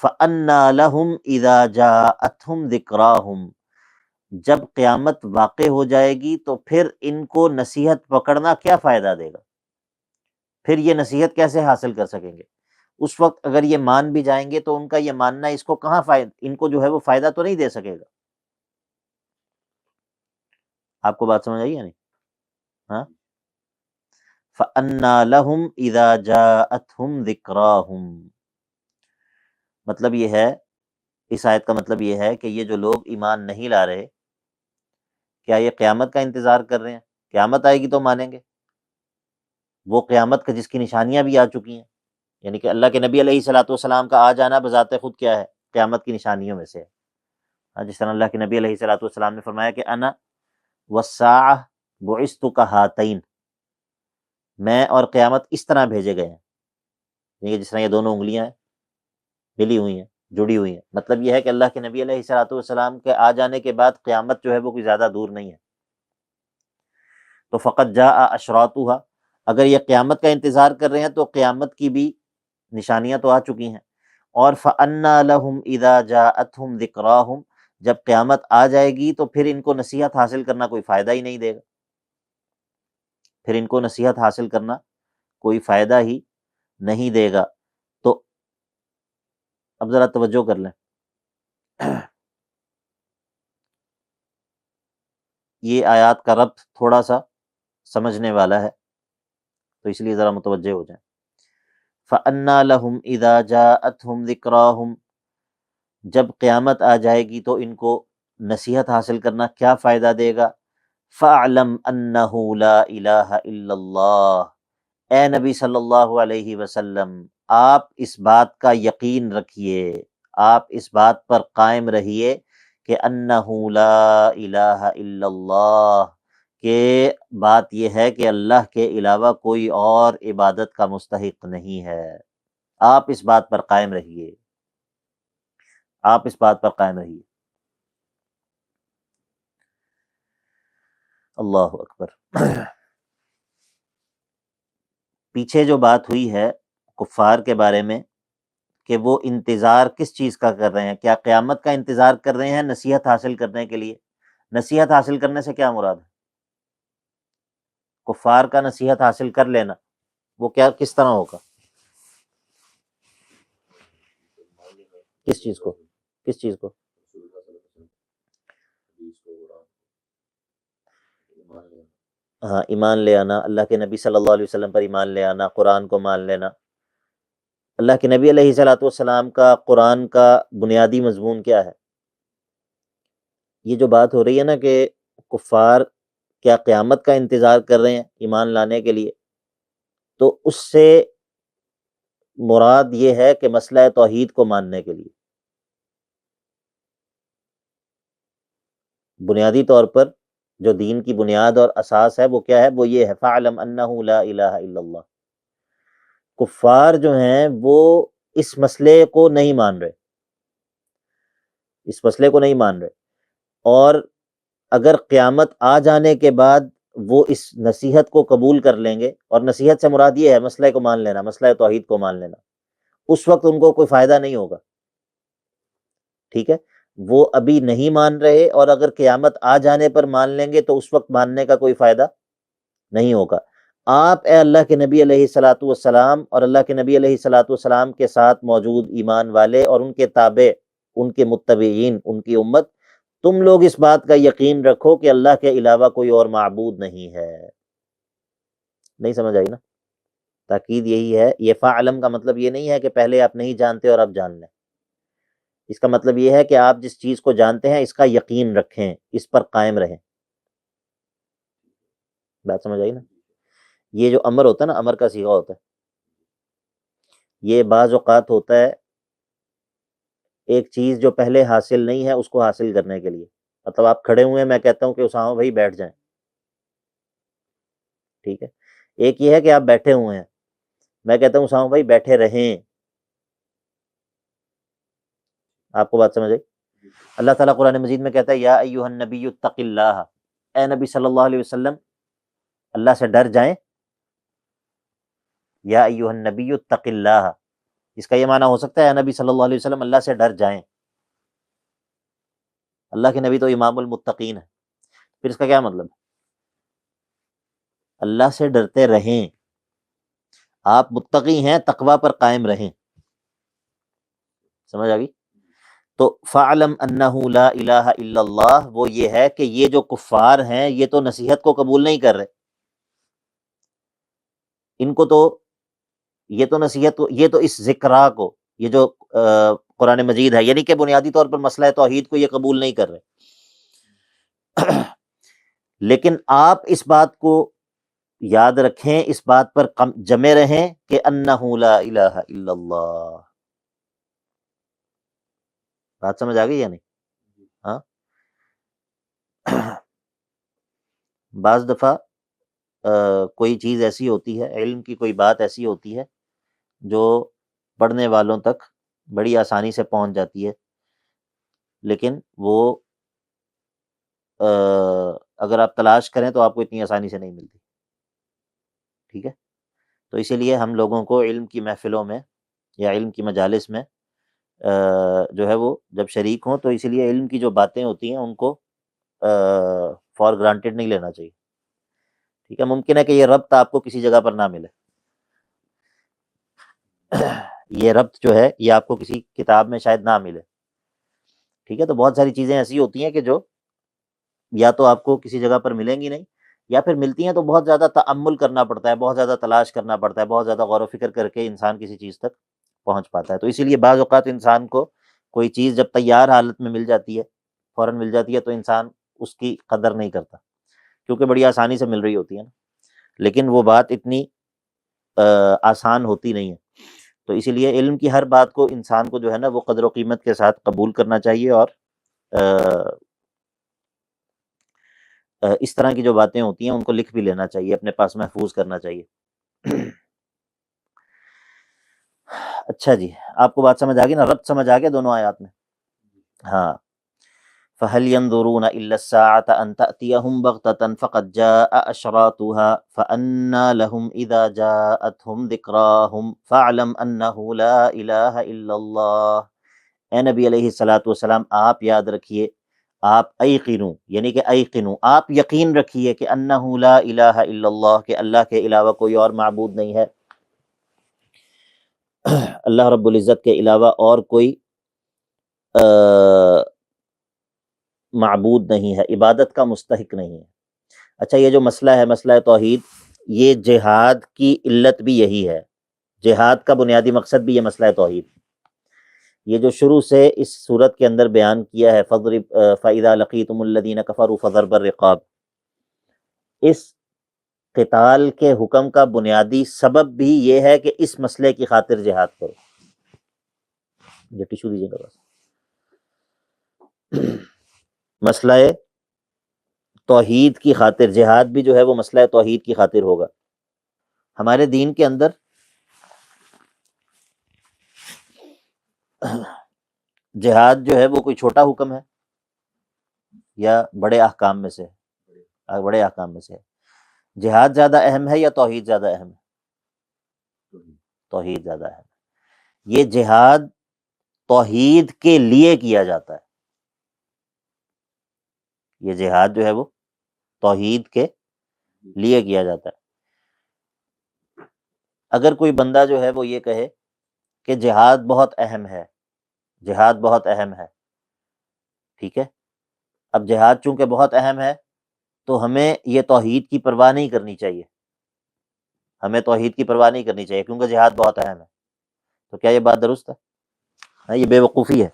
فَأَنَّىٰ لَهُمْ إِذَا جَاءَتْهُمْ ذِكْرَاهُمْ، جب قیامت واقع ہو جائے گی تو پھر ان کو نصیحت پکڑنا کیا فائدہ دے گا؟ پھر یہ نصیحت کیسے حاصل کر سکیں گے؟ اس وقت اگر یہ مان بھی جائیں گے تو ان کا یہ ماننا اس کو کہاں ان کو جو ہے وہ فائدہ تو نہیں دے سکے گا۔ آپ کو بات سمجھ آئی ہے نہیں؟ ہاں، فَأَنَّىٰ لَهُمْ إِذَا جَاءَتْهُمْ ذِكْرَاهُمْ، مطلب یہ ہے، اس آیت کا مطلب یہ ہے کہ یہ جو لوگ ایمان نہیں لا رہے، کیا یہ قیامت کا انتظار کر رہے ہیں؟ قیامت آئے گی تو مانیں گے، وہ قیامت کا جس کی نشانیاں بھی آ چکی ہیں، یعنی کہ اللہ کے نبی علیہ الصلوۃ والسلام کا آ جانا بذات خود کیا ہے؟ قیامت کی نشانیوں میں سے ہے۔ ہاں، جس طرح اللہ کے نبی علیہ الصلوۃ والسلام نے فرمایا کہ انا والساعۃ بعثت کہاتین، میں اور قیامت اس طرح بھیجے گئے ہیں، یعنی کہ جس طرح یہ دونوں انگلیاں ہیں، ملی ہوئی ہیں، جڑی ہوئی ہیں، مطلب یہ ہے کہ اللہ کے نبی علیہ الصلوۃ والسلام کے آ جانے کے بعد قیامت جو ہے وہ کوئی زیادہ دور نہیں ہے۔ تو فقط جاء اشراطها، اگر یہ قیامت کا انتظار کر رہے ہیں تو قیامت کی بھی نشانیاں تو آ چکی ہیں، اور فَأَنَّىٰ لَهُمْ إِذَا جَاءَتْهُمْ ذِكْرَاهُمْ، جب قیامت آ جائے گی تو پھر ان کو نصیحت حاصل کرنا کوئی فائدہ ہی نہیں دے گا، پھر ان کو نصیحت حاصل کرنا کوئی فائدہ ہی نہیں دے گا۔ تو اب ذرا توجہ کر لیں، یہ آیات کا ربط تھوڑا سا سمجھنے والا ہے، تو اس لیے ذرا متوجہ ہو جائیں۔ فَأَنَّىٰ لَهُمْ إِذَا جَاءَتْهُمْ ذِكْرَاهُمْ، جب قیامت آ جائے گی تو ان کو نصیحت حاصل کرنا کیا فائدہ دے گا؟ فَاعْلَمْ أَنَّهُ لَا إِلَٰهَ إِلَّا اللَّهُ، اے نبی صلی اللہ علیہ وسلم آپ اس بات کا یقین رکھیے، آپ اس بات پر قائم رہیے کہ انَّهُ لَا إِلَٰهَ إِلَّا اللَّهُ، کہ بات یہ ہے کہ اللہ کے علاوہ کوئی اور عبادت کا مستحق نہیں ہے۔ آپ اس بات پر قائم رہیے، آپ اس بات پر قائم رہیے۔ اللہ اکبر۔ پیچھے جو بات ہوئی ہے کفار کے بارے میں کہ وہ انتظار کس چیز کا کر رہے ہیں، کیا قیامت کا انتظار کر رہے ہیں نصیحت حاصل کرنے کے لیے؟ نصیحت حاصل کرنے سے کیا مراد ہے؟ کفار کا نصیحت حاصل کر لینا وہ کیا کس طرح ہوگا؟ کس چیز کو؟ کس چیز کو؟ ہاں، ایمان لے آنا، اللہ کے نبی صلی اللہ علیہ وسلم پر ایمان لے آنا، قرآن کو مان لینا۔ اللہ کے نبی علیہ الصلوۃ والسلام کا قرآن کا بنیادی مضمون کیا ہے؟ یہ جو بات ہو رہی ہے نا کہ کفار کیا قیامت کا انتظار کر رہے ہیں ایمان لانے کے لیے، تو اس سے مراد یہ ہے کہ مسئلہ توحید کو ماننے کے لیے بنیادی طور پر جو دین کی بنیاد اور اساس ہے وہ کیا ہے؟ وہ یہ ہے فَاعْلَمْ أَنَّهُ لَا إِلَٰهَ إِلَّا اللَّهُ۔ کفار جو ہیں وہ اس مسئلے کو نہیں مان رہے، اس مسئلے کو نہیں مان رہے، اور اگر قیامت آ جانے کے بعد وہ اس نصیحت کو قبول کر لیں گے، اور نصیحت سے مراد یہ ہے مسئلے کو مان لینا، مسئلہ توحید کو مان لینا، اس وقت ان کو کوئی فائدہ نہیں ہوگا۔ ٹھیک ہے، وہ ابھی نہیں مان رہے، اور اگر قیامت آ جانے پر مان لیں گے تو اس وقت ماننے کا کوئی فائدہ نہیں ہوگا۔ آپ اے اللہ کے نبی علیہ الصلوۃ والسلام اور اللہ کے نبی علیہ الصلوۃ والسلام کے ساتھ موجود ایمان والے اور ان کے تابع، ان کے متبعین، ان کی امت، تم لوگ اس بات کا یقین رکھو کہ اللہ کے علاوہ کوئی اور معبود نہیں ہے۔ نہیں سمجھ آئی نا؟ تاکید یہی ہے، یہ فاعلم کا مطلب یہ نہیں ہے کہ پہلے آپ نہیں جانتے اور اب جان لیں، اس کا مطلب یہ ہے کہ آپ جس چیز کو جانتے ہیں اس کا یقین رکھیں، اس پر قائم رہیں۔ بات سمجھ آئی نا؟ یہ جو امر ہوتا ہے نا، امر کا صیغہ ہوتا ہے، یہ بعض اوقات ہوتا ہے ایک چیز جو پہلے حاصل نہیں ہے اس کو حاصل کرنے کے لیے۔ مطلب آپ کھڑے ہوئے ہیں، میں کہتا ہوں کہ اسامہ بھائی بیٹھ جائیں، ٹھیک ہے۔ ایک یہ ہے کہ آپ بیٹھے ہوئے ہیں، میں کہتا ہوں اسامہ بھائی بیٹھے رہیں۔ آپ کو بات سمجھ آئی؟ اللہ تعالیٰ قرآن مجید میں کہتا ہے یا ایھا النبی اتق اللہ، اے نبی صلی اللہ علیہ وسلم اللہ سے ڈر جائیں۔ یا ایھا النبی اتق اللہ، اس کا یہ معنی ہو سکتا ہے اے نبی صلی اللہ علیہ وسلم اللہ سے ڈر جائیں۔ اللہ کے نبی تو امام المتقین ہے، پھر اس کا کیا مطلب؟ اللہ سے ڈرتے رہیں، آپ متقی ہیں، تقوی پر قائم رہیں۔ سمجھ آ گئی؟ تو فَاعْلَمْ أَنَّهُ لَا إِلَٰهَ إِلَّا اللَّهُ، وہ یہ ہے کہ یہ جو کفار ہیں یہ تو نصیحت کو قبول نہیں کر رہے، ان کو تو یہ تو نصیحت کو، یہ تو اس ذکرہ کو، یہ جو قرآن مجید ہے، یعنی کہ بنیادی طور پر مسئلہ توحید کو یہ قبول نہیں کر رہے۔ لیکن آپ اس بات کو یاد رکھیں، اس بات پر جمے رہیں کہ انہ لا الہ الا اللہ۔ بات سمجھ آ گئی یا نہیں؟ ہاں، بعض دفعہ کوئی چیز ایسی ہوتی ہے، علم کی کوئی بات ایسی ہوتی ہے جو پڑھنے والوں تک بڑی آسانی سے پہنچ جاتی ہے، لیکن وہ اگر آپ تلاش کریں تو آپ کو اتنی آسانی سے نہیں ملتی، ٹھیک ہے۔ تو اسی لیے ہم لوگوں کو علم کی محفلوں میں یا علم کی مجالس میں جو ہے وہ جب شریک ہوں تو اسی لیے علم کی جو باتیں ہوتی ہیں ان کو فار گرانٹیڈ نہیں لینا چاہیے، ٹھیک ہے۔ ممکن ہے کہ یہ ربط آپ کو کسی جگہ پر نہ ملے، یہ ربط جو ہے یہ آپ کو کسی کتاب میں شاید نہ ملے، ٹھیک ہے۔ تو بہت ساری چیزیں ایسی ہوتی ہیں کہ جو یا تو آپ کو کسی جگہ پر ملیں گی نہیں، یا پھر ملتی ہیں تو بہت زیادہ تأمل کرنا پڑتا ہے، بہت زیادہ تلاش کرنا پڑتا ہے، بہت زیادہ غور و فکر کر کے انسان کسی چیز تک پہنچ پاتا ہے۔ تو اسی لیے بعض اوقات انسان کو کوئی چیز جب تیار حالت میں مل جاتی ہے فوراً مل جاتی ہے تو انسان اس کی قدر نہیں کرتا، کیونکہ بڑی آسانی سے مل رہی ہوتی ہے نا، لیکن وہ بات اتنی آسان ہوتی نہیں ہے۔ تو اسی لیے علم کی ہر بات کو انسان کو جو ہے نا وہ قدر و قیمت کے ساتھ قبول کرنا چاہیے، اور اس طرح کی جو باتیں ہوتی ہیں ان کو لکھ بھی لینا چاہیے، اپنے پاس محفوظ کرنا چاہیے۔ اچھا جی، آپ کو بات سمجھ آ گئی نا، ربط سمجھ آ گیا دونوں آیات میں؟ ہاں۔ فَهَلْ يَنظُرُونَ إِلَّا السَّاعَةَ أَن تَأْتِيَهُمْ بَغْتَةً فَقَدْ جَاءَ أَشْرَاطُهَا فَأَنَّىٰ لَهُمْ إِذَا جَاءَتْهُمْ ذِكْرَاهُمْ فَاعْلَمْ أَنَّهُ لَا إِلَٰهَ إِلَّا اللَّهُ۔ اے نبی علیہ الصلاۃ والسلام، آپ یاد رکھیے، آپ ایقنو یعنی کہ ایقنو، آپ یقین رکھیے کہ انہ لا الہ الا اللہ، کہ اللہ کے علاوہ کوئی اور معبود نہیں ہے، اللہ رب العزت کے علاوہ اور کوئی معبود نہیں ہے، عبادت کا مستحق نہیں ہے۔ اچھا، یہ جو مسئلہ ہے، مسئلہ توحید، یہ جہاد کی علت بھی یہی ہے، جہاد کا بنیادی مقصد بھی یہ مسئلہ توحید، یہ جو شروع سے اس صورت کے اندر بیان کیا ہے، فَإِذَا لَقِيتُمُ الَّذِينَ كَفَرُوا فَضَرْبَ الرِّقَابِ، اس قتال کے حکم کا بنیادی سبب بھی یہ ہے کہ اس مسئلے کی خاطر جہاد کرو۔ یہ ٹیشو دیجیے گا بس۔ مسئلہ توحید کی خاطر جہاد بھی جو ہے وہ مسئلہ توحید کی خاطر ہوگا۔ ہمارے دین کے اندر جہاد جو ہے وہ کوئی چھوٹا حکم ہے یا بڑے احکام میں سے ہے؟ بڑے احکام میں سے ہے۔ جہاد زیادہ اہم ہے یا توحید زیادہ اہم ہے؟ توحید زیادہ اہم ہے۔ یہ جہاد توحید کے لیے کیا جاتا ہے، یہ جہاد جو ہے وہ توحید کے لیے کیا جاتا ہے۔ اگر کوئی بندہ جو ہے وہ یہ کہے کہ جہاد بہت اہم ہے، جہاد بہت اہم ہے، ٹھیک ہے، اب جہاد چونکہ بہت اہم ہے تو ہمیں یہ توحید کی پرواہ نہیں کرنی چاہیے، ہمیں توحید کی پرواہ نہیں کرنی چاہیے کیونکہ جہاد بہت اہم ہے، تو کیا یہ بات درست ہے؟ ہاں، یہ بے وقوفی ہے۔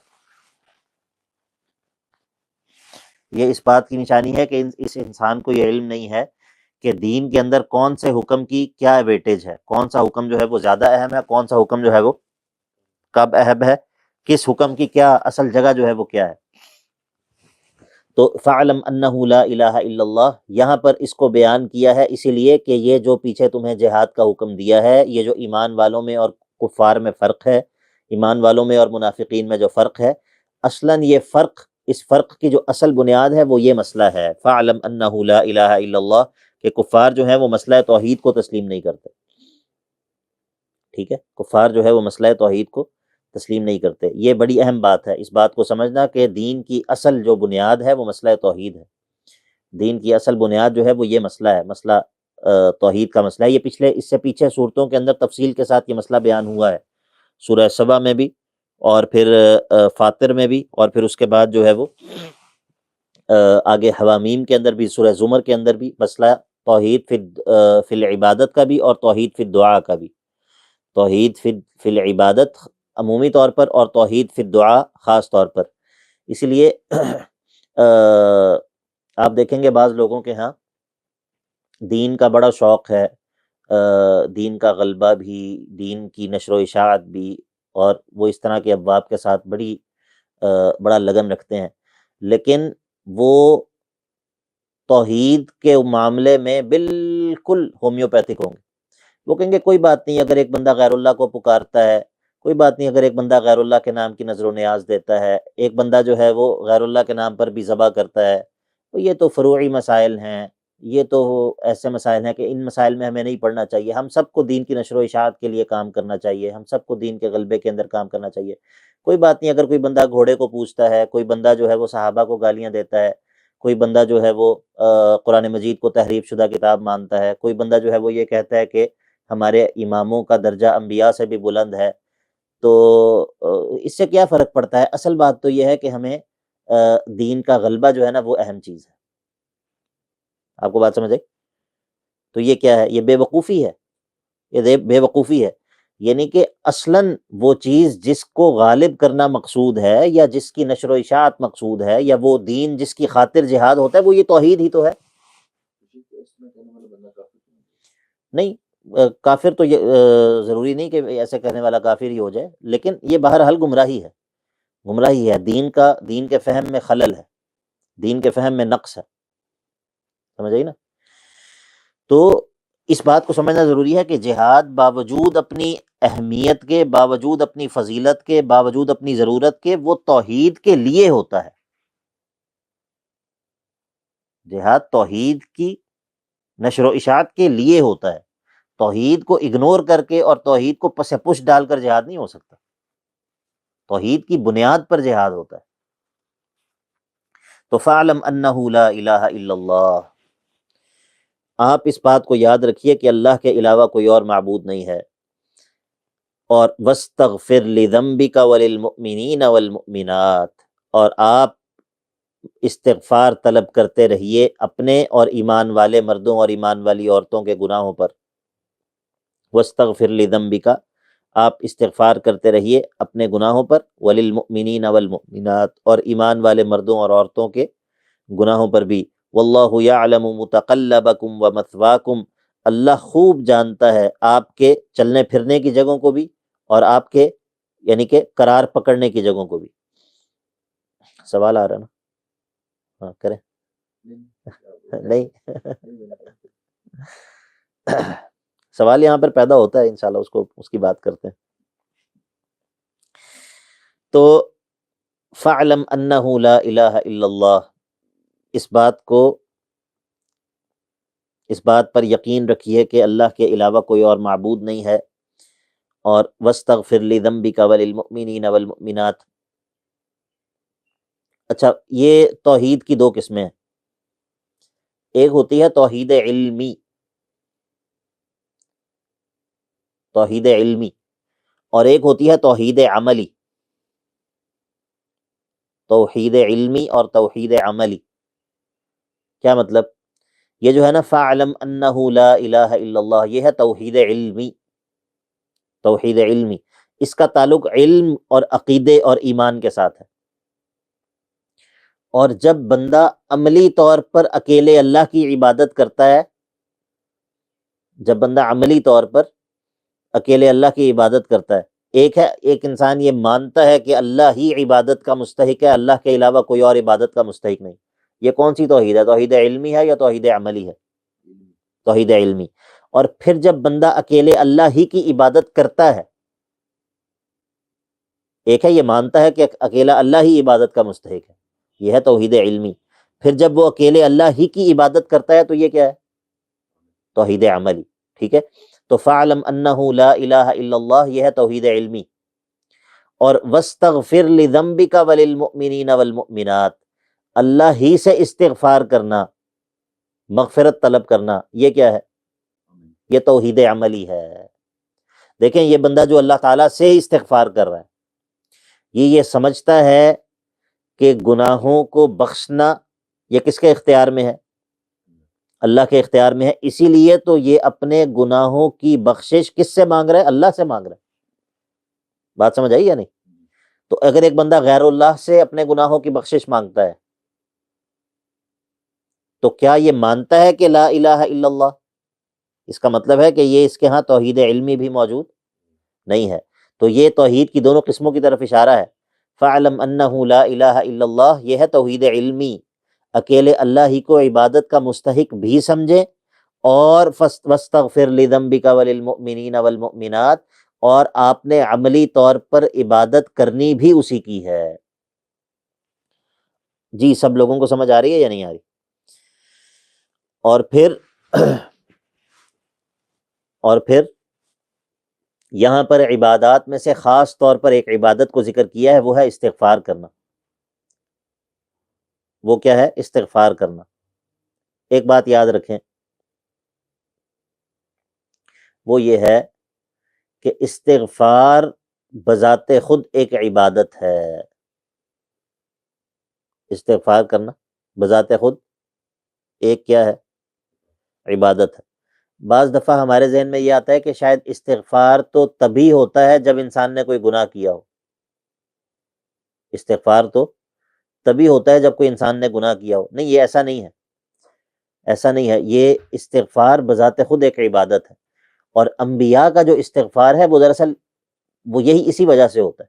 یہ اس بات کی نشانی ہے کہ اس انسان کو یہ علم نہیں ہے کہ دین کے اندر کون سے حکم کی کیا ویٹیج ہے، کون سا حکم جو ہے وہ زیادہ اہم ہے، کون سا حکم جو ہے وہ کب اہم ہے، کس حکم کی کیا اصل جگہ جو ہے وہ کیا ہے۔ تو فَعْلَمْ أَنَّهُ لَا إِلَٰهَ إِلَّا اللَّهُ، یہاں پر اس کو بیان کیا ہے اسی لیے کہ یہ جو پیچھے تمہیں جہاد کا حکم دیا ہے، یہ جو ایمان والوں میں اور کفار میں فرق ہے، ایمان والوں میں اور منافقین میں جو فرق ہے، اصلاً یہ فرق، اس فرق کی جو اصل بنیاد ہے وہ یہ مسئلہ ہے، فَعْلَمْ أَنَّهُ لَا إِلَٰهَ إِلَّا اللَّهُ، کہ کفار جو ہیں وہ مسئلہ توحید کو تسلیم نہیں کرتے، ٹھیک ہے، کفار جو ہے وہ مسئلہ توحید کو تسلیم نہیں کرتے۔ یہ بڑی اہم بات ہے، اس بات کو سمجھنا کہ دین کی اصل جو بنیاد ہے وہ مسئلہ توحید ہے، دین کی اصل بنیاد جو ہے وہ یہ مسئلہ ہے، مسئلہ توحید کا مسئلہ ہے۔ یہ اس سے پیچھے صورتوں کے اندر تفصیل کے ساتھ یہ مسئلہ بیان ہوا ہے، سورہ سبا میں بھی، اور پھر فاطر میں بھی، اور پھر اس کے بعد جو ہے وہ آگے حوامیم کے اندر بھی، سورہ زمر کے اندر بھی مسئلہ توحید فی العبادت کا بھی اور توحید فی الدعاء کا بھی، توحید فی العبادت عمومی طور پر اور توحید فی الدعاء خاص طور پر۔ اسی لیے آپ دیکھیں گے بعض لوگوں کے ہاں دین کا بڑا شوق ہے، دین کا غلبہ بھی، دین کی نشر و اشاعت بھی، اور وہ اس طرح کے ابواب کے ساتھ بڑا لگن رکھتے ہیں، لیکن وہ توحید کے معاملے میں بالکل ہومیوپیتھک ہوں گے۔ وہ کہیں گے کوئی بات نہیں اگر ایک بندہ غیر اللہ کو پکارتا ہے، کوئی بات نہیں اگر ایک بندہ غیر اللہ کے نام کی نذر و نیاز دیتا ہے، ایک بندہ جو ہے وہ غیر اللہ کے نام پر بھی ذبح کرتا ہے، تو یہ تو فروعی مسائل ہیں، یہ تو ایسے مسائل ہیں کہ ان مسائل میں ہمیں نہیں پڑھنا چاہیے، ہم سب کو دین کی نشر و اشاعت کے لیے کام کرنا چاہیے، ہم سب کو دین کے غلبے کے اندر کام کرنا چاہیے۔ کوئی بات نہیں اگر کوئی بندہ گھوڑے کو پوجتا ہے، کوئی بندہ جو ہے وہ صحابہ کو گالیاں دیتا ہے، کوئی بندہ جو ہے وہ قرآن مجید کو تحریف شدہ کتاب مانتا ہے، کوئی بندہ جو ہے وہ یہ کہتا ہے کہ ہمارے اماموں کا درجہ انبیاء سے بھی بلند ہے، تو اس سے کیا فرق پڑتا ہے؟ اصل بات تو یہ ہے کہ ہمیں دین کا غلبہ جو ہے نا وہ اہم چیز ہے۔ آپ کو بات سمجھ آئی؟ تو یہ کیا ہے؟ یہ بے وقوفی ہے، یہ بے وقوفی ہے۔ یعنی کہ اصلاً وہ چیز جس کو غالب کرنا مقصود ہے یا جس کی نشر و اشاعت مقصود ہے یا وہ دین جس کی خاطر جہاد ہوتا ہے وہ یہ توحید ہی تو ہے۔ نہیں کافر تو یہ ضروری نہیں کہ ایسے کہنے والا کافر ہی ہو جائے، لیکن یہ بہرحال گمراہی ہے، گمراہی ہے، دین کے فہم میں خلل ہے، دین کے فہم میں نقص ہے، سمجھ آئی نا؟ تو اس بات کو سمجھنا ضروری ہے کہ جہاد باوجود اپنی اہمیت کے، باوجود اپنی فضیلت کے، باوجود اپنی ضرورت کے، وہ توحید کے لیے ہوتا ہے۔ جہاد توحید کی نشر و اشاعت کے لیے ہوتا ہے، توحید کو اگنور کر کے اور توحید کو پس پش ڈال کر جہاد نہیں ہو سکتا، توحید کی بنیاد پر جہاد ہوتا ہے۔ تو فَاعْلَمْ أَنَّهُ لَا إِلَٰهَ إِلَّا اللَّهُ، آپ اس بات کو یاد رکھیے کہ اللہ کے علاوہ کوئی اور معبود نہیں ہے، اور وَاسْتَغْفِرْ لِذَنبِكَ وَلِلْمُؤْمِنِينَ وَالْمُؤْمِنَاتِ، اور آپ استغفار طلب کرتے رہیے اپنے اور ایمان والے مردوں اور ایمان والی عورتوں کے گناہوں پر۔ وَاسْتَغْفِرْ لِذَنبِكَ، آپ استغفار کرتے رہیے اپنے گناہوں پر، وَلِلْمُؤْمِنِينَ وَالْمُؤْمِنَاتِ، اور ایمان والے مردوں اور عورتوں کے گناہوں پر بھی۔ وَاللَّهُ يَعْلَمُ مُتَقَلَّبَكُمْ وَمَثْوَاكُمْ، اللہ خوب جانتا ہے آپ کے چلنے پھرنے کی جگہوں کو بھی اور آپ کے یعنی کہ قرار پکڑنے کی جگہوں کو بھی۔ سوال آ رہا ہے نا؟ ہاں کریں نہیں سوال یہاں پر پیدا ہوتا ہے، انشاءاللہ اس کی بات کرتے ہیں۔ تو فَاعْلَمْ أَنَّهُ لَا إِلَٰهَ إِلَّا اللَّهُ، اس بات پر یقین رکھیے کہ اللہ کے علاوہ کوئی اور معبود نہیں ہے، اور وَاسْتَغْفِرْ لِذَنبِكَ وَلِلْمُؤْمِنِينَ وَالْمُؤْمِنَاتِ۔ اچھا، یہ توحید کی دو قسمیں ہیں، ایک ہوتی ہے توحید علمی، توحید علمی، اور ایک ہوتی ہے توحید عملی۔ توحید علمی اور توحید عملی کیا مطلب؟ یہ جو ہے نا فَاعْلَمْ أَنَّهُ لَا إِلَٰهَ إِلَّا اللَّهُ، یہ ہے توحید علمی، توحید علمی، اس کا تعلق علم اور عقیدے اور ایمان کے ساتھ ہے۔ اور جب بندہ عملی طور پر اکیلے اللہ کی عبادت کرتا ہے، جب بندہ عملی طور پر اکیلے اللہ کی عبادت کرتا ہے، ایک انسان یہ مانتا ہے کہ اللہ ہی عبادت کا مستحق ہے، اللہ کے علاوہ کوئی اور عبادت کا مستحق نہیں، یہ کون سی توحید ہے؟ توحید علمی ہے یا توحید عملی ہے؟ توحید علمی۔ اور پھر جب بندہ اکیلے اللہ ہی کی عبادت کرتا ہے، ایک ہے یہ مانتا ہے کہ اکیلا اللہ ہی عبادت کا مستحق ہے، یہ ہے توحید علمی، پھر جب وہ اکیلے اللہ ہی کی عبادت کرتا ہے تو یہ کیا ہے؟ توحید عملی، ٹھیک ہے؟ تو فَاعْلَمْ أَنَّهُ لَا إِلَٰهَ إِلَّا اللَّهُ، یہ ہے توحید علمی۔ اور وَاسْتَغْفِرْ لِذَنبِكَ وَلِلْمُؤْمِنِينَ وَالْمُؤْمِنَاتِ، اللہ ہی سے استغفار کرنا، مغفرت طلب کرنا، یہ کیا ہے؟ یہ توحید عملی ہے۔ دیکھیں یہ بندہ جو اللہ تعالیٰ سے استغفار کر رہا ہے، یہ سمجھتا ہے کہ گناہوں کو بخشنا یہ کس کے اختیار میں ہے؟ اللہ کے اختیار میں ہے، اسی لیے تو یہ اپنے گناہوں کی بخشش کس سے مانگ رہا ہے؟ اللہ سے مانگ رہا ہے۔ بات سمجھ آئی یا نہیں؟ تو اگر ایک بندہ غیر اللہ سے اپنے گناہوں کی بخشش مانگتا ہے تو کیا یہ مانتا ہے کہ لا الہ الا اللہ؟ اس کا مطلب ہے کہ یہ اس کے ہاں توحید علمی بھی موجود نہیں ہے۔ تو یہ توحید کی دونوں قسموں کی طرف اشارہ ہے۔ فَاعْلَمْ أَنَّهُ لَا إِلَٰهَ إِلَّا اللَّهُ، یہ ہے توحید علمی، اکیلے اللہ ہی کو عبادت کا مستحق بھی سمجھے، اور وَاسْتَغْفِرْ لِذَنبِكَ وَلِلْمُؤْمِنِينَ وَالْمُؤْمِنَاتِ، اور آپ نے عملی طور پر عبادت کرنی بھی اسی کی ہے۔ جی سب لوگوں کو سمجھ آ رہی ہے یا نہیں آ رہی؟ اور پھر یہاں پر عبادات میں سے خاص طور پر ایک عبادت کو ذکر کیا ہے، وہ ہے استغفار کرنا۔ وہ کیا ہے؟ استغفار کرنا۔ ایک بات یاد رکھیں، وہ یہ ہے کہ استغفار بذات خود ایک عبادت ہے۔ استغفار کرنا بذات خود ایک کیا ہے؟ عبادت ہے۔ بعض دفعہ ہمارے ذہن میں یہ آتا ہے کہ شاید استغفار تو تبھی ہوتا ہے جب انسان نے کوئی گناہ کیا ہو، استغفار تو تبھی ہوتا ہے جب کوئی انسان نے گناہ کیا ہو. نہیں، یہ ایسا نہیں ہے، ایسا نہیں ہے. یہ استغفار بذات خود ایک عبادت ہے، اور انبیاء کا جو استغفار ہے وہ دراصل وہ یہی اسی وجہ سے ہوتا ہے.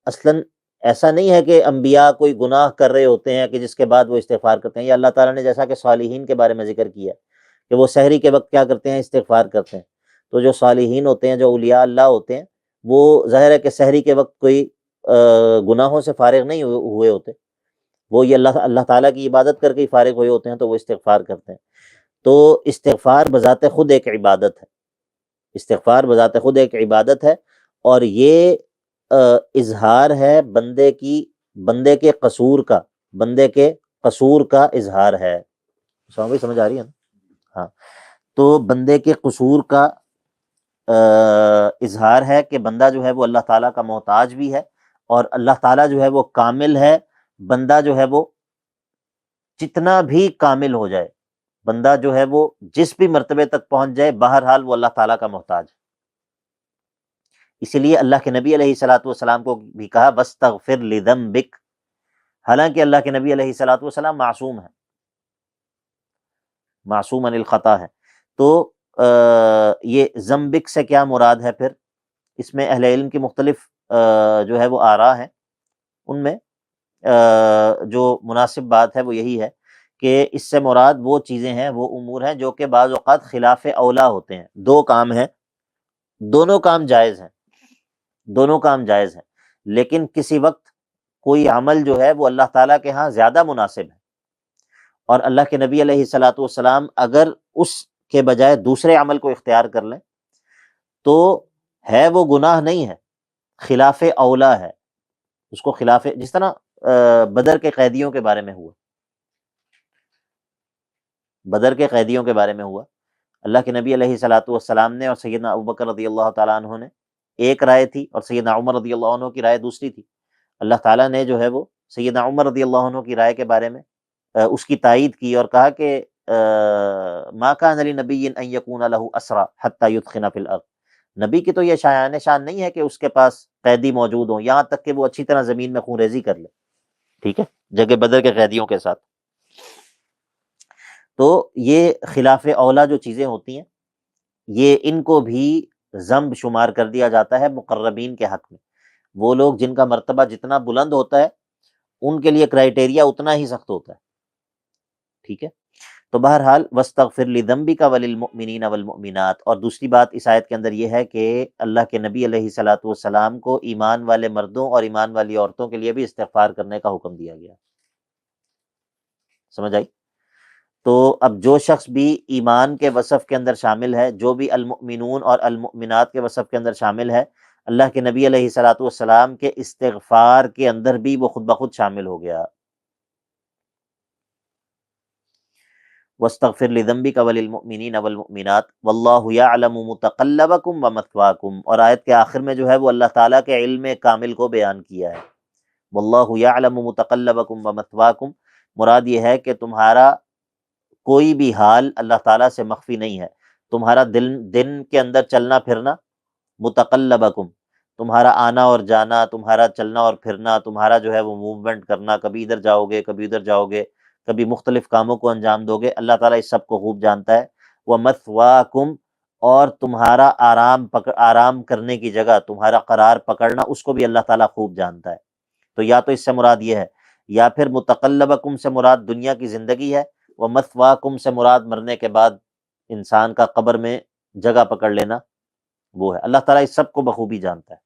اصلاً ایسا نہیں ہے کہ انبیاء کوئی گناہ کر رہے ہوتے ہیں کہ جس کے بعد وہ استغفار کرتے ہیں. یہ اللہ تعالیٰ نے جیسا کہ صالحین کے بارے میں ذکر کیا کہ وہ سحری کے وقت کیا کرتے ہیں؟ استغفار کرتے ہیں. تو جو صالحین ہوتے ہیں، جو اولیاء اللہ ہوتے ہیں، وہ ظاہر ہے کہ سحری کے وقت کوئی گناہوں سے فارغ نہیں ہوئے ہوتے. وہ یہ اللہ تعالیٰ کی عبادت کر کے ہی فارغ ہوئے ہوتے ہیں، تو وہ استغفار کرتے ہیں. تو استغفار بذات خود ایک عبادت ہے، استغفار بذات خود ایک عبادت ہے، اور یہ اظہار ہے بندے کے قصور کا، بندے کے قصور کا اظہار ہے. سمجھ آ رہی ہے نا؟ ہاں. تو بندے کے قصور کا اظہار ہے کہ بندہ جو ہے وہ اللہ تعالیٰ کا محتاج بھی ہے، اور اللہ تعالیٰ جو ہے وہ کامل ہے. بندہ جو ہے وہ جتنا بھی کامل ہو جائے، بندہ جو ہے وہ جس بھی مرتبے تک پہنچ جائے، بہرحال وہ اللہ تعالیٰ کا محتاج ہے. اسی لیے اللہ کے نبی علیہ الصلوۃ والسلام کو بھی کہا وَاسْتَغْفِرْ لِذَنبِكَ، حالانکہ اللہ کے نبی علیہ الصلوۃ والسلام معصوم ہے، معصوم عن الخطا ہے. تو یہ ذنبک سے کیا مراد ہے پھر؟ اس میں اہل علم کی مختلف جو ہے وہ آراء ہیں. ان میں جو مناسب بات ہے وہ یہی ہے کہ اس سے مراد وہ چیزیں ہیں، وہ امور ہیں جو کہ بعض اوقات خلاف اولا ہوتے ہیں. دو کام ہیں، دونوں کام جائز ہیں، دونوں کام جائز ہیں، لیکن کسی وقت کوئی عمل جو ہے وہ اللہ تعالیٰ کے ہاں زیادہ مناسب ہے، اور اللہ کے نبی علیہ الصلوۃ والسلام اگر اس کے بجائے دوسرے عمل کو اختیار کر لیں تو ہے وہ گناہ نہیں ہے، خلاف اولا ہے. اس کو خلاف، جس طرح بدر کے قیدیوں کے بارے میں ہوا، بدر کے قیدیوں کے بارے میں ہوا. اللہ کے نبی علیہ الصلوۃ والسلام نے اور سیدنا ابوبکر رضی اللہ تعالیٰ عنہ نے ایک رائے تھی، اور سیدنا عمر رضی اللہ عنہ کی رائے دوسری تھی. اللہ تعالیٰ نے جو ہے وہ سیدنا عمر رضی اللہ عنہ کی رائے کے بارے میں اس کی تائید کی اور کہا کہ ما کان لنبی ان یکون لہ اسرى حتی یثخن فی الارض، نبی کی تو یہ شان نہیں ہے کہ اس کے پاس قیدی موجود ہوں یہاں تک کہ وہ اچھی طرح زمین میں خون ریزی کر لے. ٹھیک ہے، جگہ بدر کے قیدیوں کے ساتھ. تو یہ خلاف اولا جو چیزیں ہوتی ہیں، یہ ان کو بھی ذنب شمار کر دیا جاتا ہے مقربین کے حق میں. وہ لوگ جن کا مرتبہ جتنا بلند ہوتا ہے ان کے لیے کرائٹیریا اتنا ہی سخت ہوتا ہے. ٹھیک ہے. تو بہرحال وَاسْتَغْفِرْ لِذَنبِكَ وَلِلْمُؤْمِنِينَ وَالْمُؤْمِنَاتِ، اور دوسری بات اس آیت کے اندر یہ ہے کہ اللہ کے نبی علیہ الصلوۃ والسلام کو ایمان والے مردوں اور ایمان والی عورتوں کے لیے بھی استغفار کرنے کا حکم دیا گیا. سمجھ آئی؟ تو اب جو شخص بھی ایمان کے وصف کے اندر شامل ہے، جو بھی المؤمنون اور المؤمنات کے وصف کے اندر شامل ہے، اللہ کے نبی علیہ الصلوۃ والسلام کے استغفار کے اندر بھی وہ خود بخود شامل ہو گیا. وَاسْتَغْفِرْ لِذَنبِكَ وَلِلْمُؤْمِنِينَ وَالْمُؤْمِنَاتِ وَاللَّهُ يَعْلَمُ مُتَقَلَّبَكُمْ وَمَثْوَاكُمْ، اور آیت کے آخر میں جو ہے وہ اللہ تعالیٰ کے علم کامل کو بیان کیا ہے. وَاللَّهُ يَعْلَمُ مُتَقَلَّبَكُمْ وَمَثْوَاكُمْ، مراد یہ ہے کہ تمہارا کوئی بھی حال اللہ تعالیٰ سے مخفی نہیں ہے. تمہارا دن کے اندر چلنا پھرنا، متقلبکم، تمہارا آنا اور جانا، تمہارا چلنا اور پھرنا، تمہارا جو ہے وہ موومنٹ کرنا، کبھی ادھر جاؤ گے کبھی ادھر جاؤ گے، کبھی مختلف کاموں کو انجام دو گے، اللہ تعالیٰ اس سب کو خوب جانتا ہے. وَمَثْوَاكُمْ، اور تمہارا آرام کرنے کی جگہ، تمہارا قرار پکڑنا، اس کو بھی اللہ تعالیٰ خوب جانتا ہے. تو یا تو اس سے مراد یہ ہے، یا پھر متقلبکم سے مراد دنیا کی زندگی ہے، وَمَثْوَاكُمْ سے مراد مرنے کے بعد انسان کا قبر میں جگہ پکڑ لینا وہ ہے. اللہ تعالیٰ اس سب کو بخوبی جانتا ہے.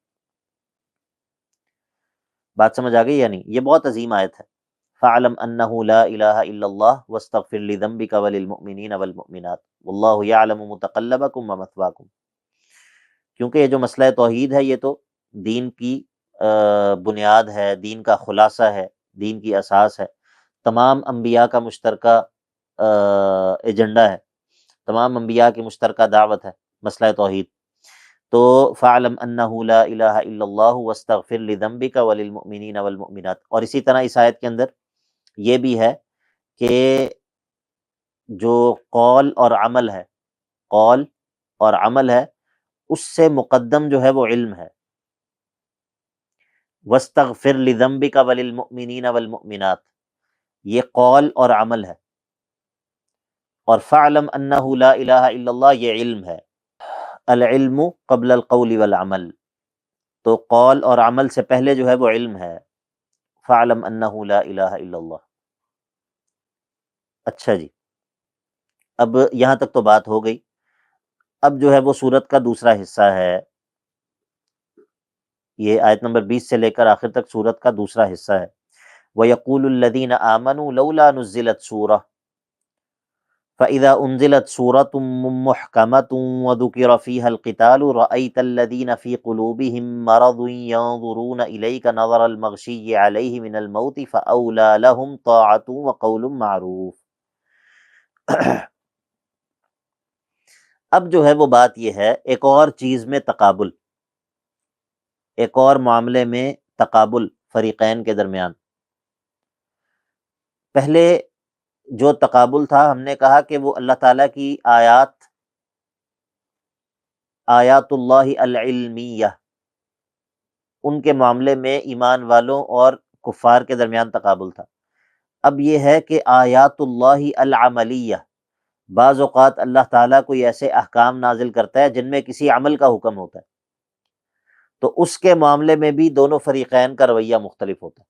بات سمجھ آ گئی یا نہیں؟ یہ بہت عظیم آیت ہے. فَاعْلَمْ أَنَّهُ لَا إِلَٰهَ إِلَّا اللَّهُ وَاسْتَغْفِرْ لِذَنبِكَ وَلِلْمُؤْمِنِينَ وَالْمُؤْمِنَاتِ وَاللَّهُ يَعْلَمُ مُتَقَلَّبَكُمْ وَمَثْوَاكُمْ. کیونکہ یہ جو مسئلہ توحید ہے یہ تو دین کی بنیاد ہے، دین کا خلاصہ ہے، دین کی اساس ہے، تمام انبیاء کا مشترکہ ایجنڈا ہے، تمام انبیاء کی مشترکہ دعوت ہے مسئلہ توحید. تو فَاعْلَمْ أَنَّهُ لَا إِلَٰهَ إِلَّا اللَّهُ وَاسْتَغْفِرْ لِذَنبِكَ وَلِلْمُؤْمِنِينَ وَالْمُؤْمِنَاتِ. اور اسی طرح اس آیت کے اندر یہ بھی ہے کہ اللہ تعالیٰ سے مخفی نہیں ہے، تمہارا کوئی بھی حال اللہ تعالیٰ سے مخفی نہیں ہے. تمام انبیاء کی مشترکہ دعوت ہے مسئلہ توحید. تو فَاعْلَمْ أَنَّهُ لَا إِلَٰهَ إِلَّا اللَّهُ وَاسْتَغْفِرْ لِذَنبِكَ وَلِلْمُؤْمِنِينَ وَالْمُؤْمِنَاتِ. اور اسی طرح اس آیت کے اندر جو قول اور عمل ہے، قول اور عمل ہے، اس سے مقدم جو ہے وہ علم ہے۔ وَاسْتَغْفِرْ لِذَنبِكَ وَلِلْمُؤْمِنِينَ وَالْمُؤْمِنَاتِ، یہ قول اور عمل ہے، اور فَاعْلَمْ أَنَّهُ لَا إِلَٰهَ إِلَّا اللَّهُ یہ علم ہے۔ العلم قبل القول والعمل، تو قول اور عمل سے پہلے جو ہے وہ علم ہے۔ فَاعْلَمْ أَنَّهُ لَا إِلَٰهَ إِلَّا اللَّهُ۔ اچھا جی، اب یہاں تک تو بات ہو گئی۔ اب جو ہے وہ سورت کا دوسرا حصہ ہے، یہ آیت نمبر 20 سے لے کر آخر تک سورت کا دوسرا حصہ ہے۔ وَيَقُولُ الَّذِينَ آمَنُوا لَوْلَا نُزِّلَتْ سُورَةٌ فَإِذَا أُنزِلَتْ سُورَةٌ مُّحْكَمَةٌ وَذُكِرَ فِيهَا الْقِتَالُ رَأَيْتَ الَّذِينَ فِي قُلُوبِهِم مَّرَضٌ يَنظُرُونَ إِلَيْكَ نَظَرَ الْمَغْشِيِّ عَلَيْهِ مِنَ الْمَوْتِ فَأَوْلَىٰ لَهُمْ طَاعَةٌ وَقَوْلٌ مَّعْرُوفٌ۔ اب جو ہے وہ بات یہ ہے، ایک اور چیز میں تقابل، ایک اور معاملے میں تقابل فریقین کے درمیان۔ پہلے جو تقابل تھا ہم نے کہا کہ وہ اللہ تعالیٰ کی آیات اللہ العلمیہ، ان کے معاملے میں ایمان والوں اور کفار کے درمیان تقابل تھا۔ اب یہ ہے کہ آیات اللہ العملیہ، بعض اوقات اللہ تعالیٰ کوئی ایسے احکام نازل کرتا ہے جن میں کسی عمل کا حکم ہوتا ہے، تو اس کے معاملے میں بھی دونوں فریقین کا رویہ مختلف ہوتا ہے۔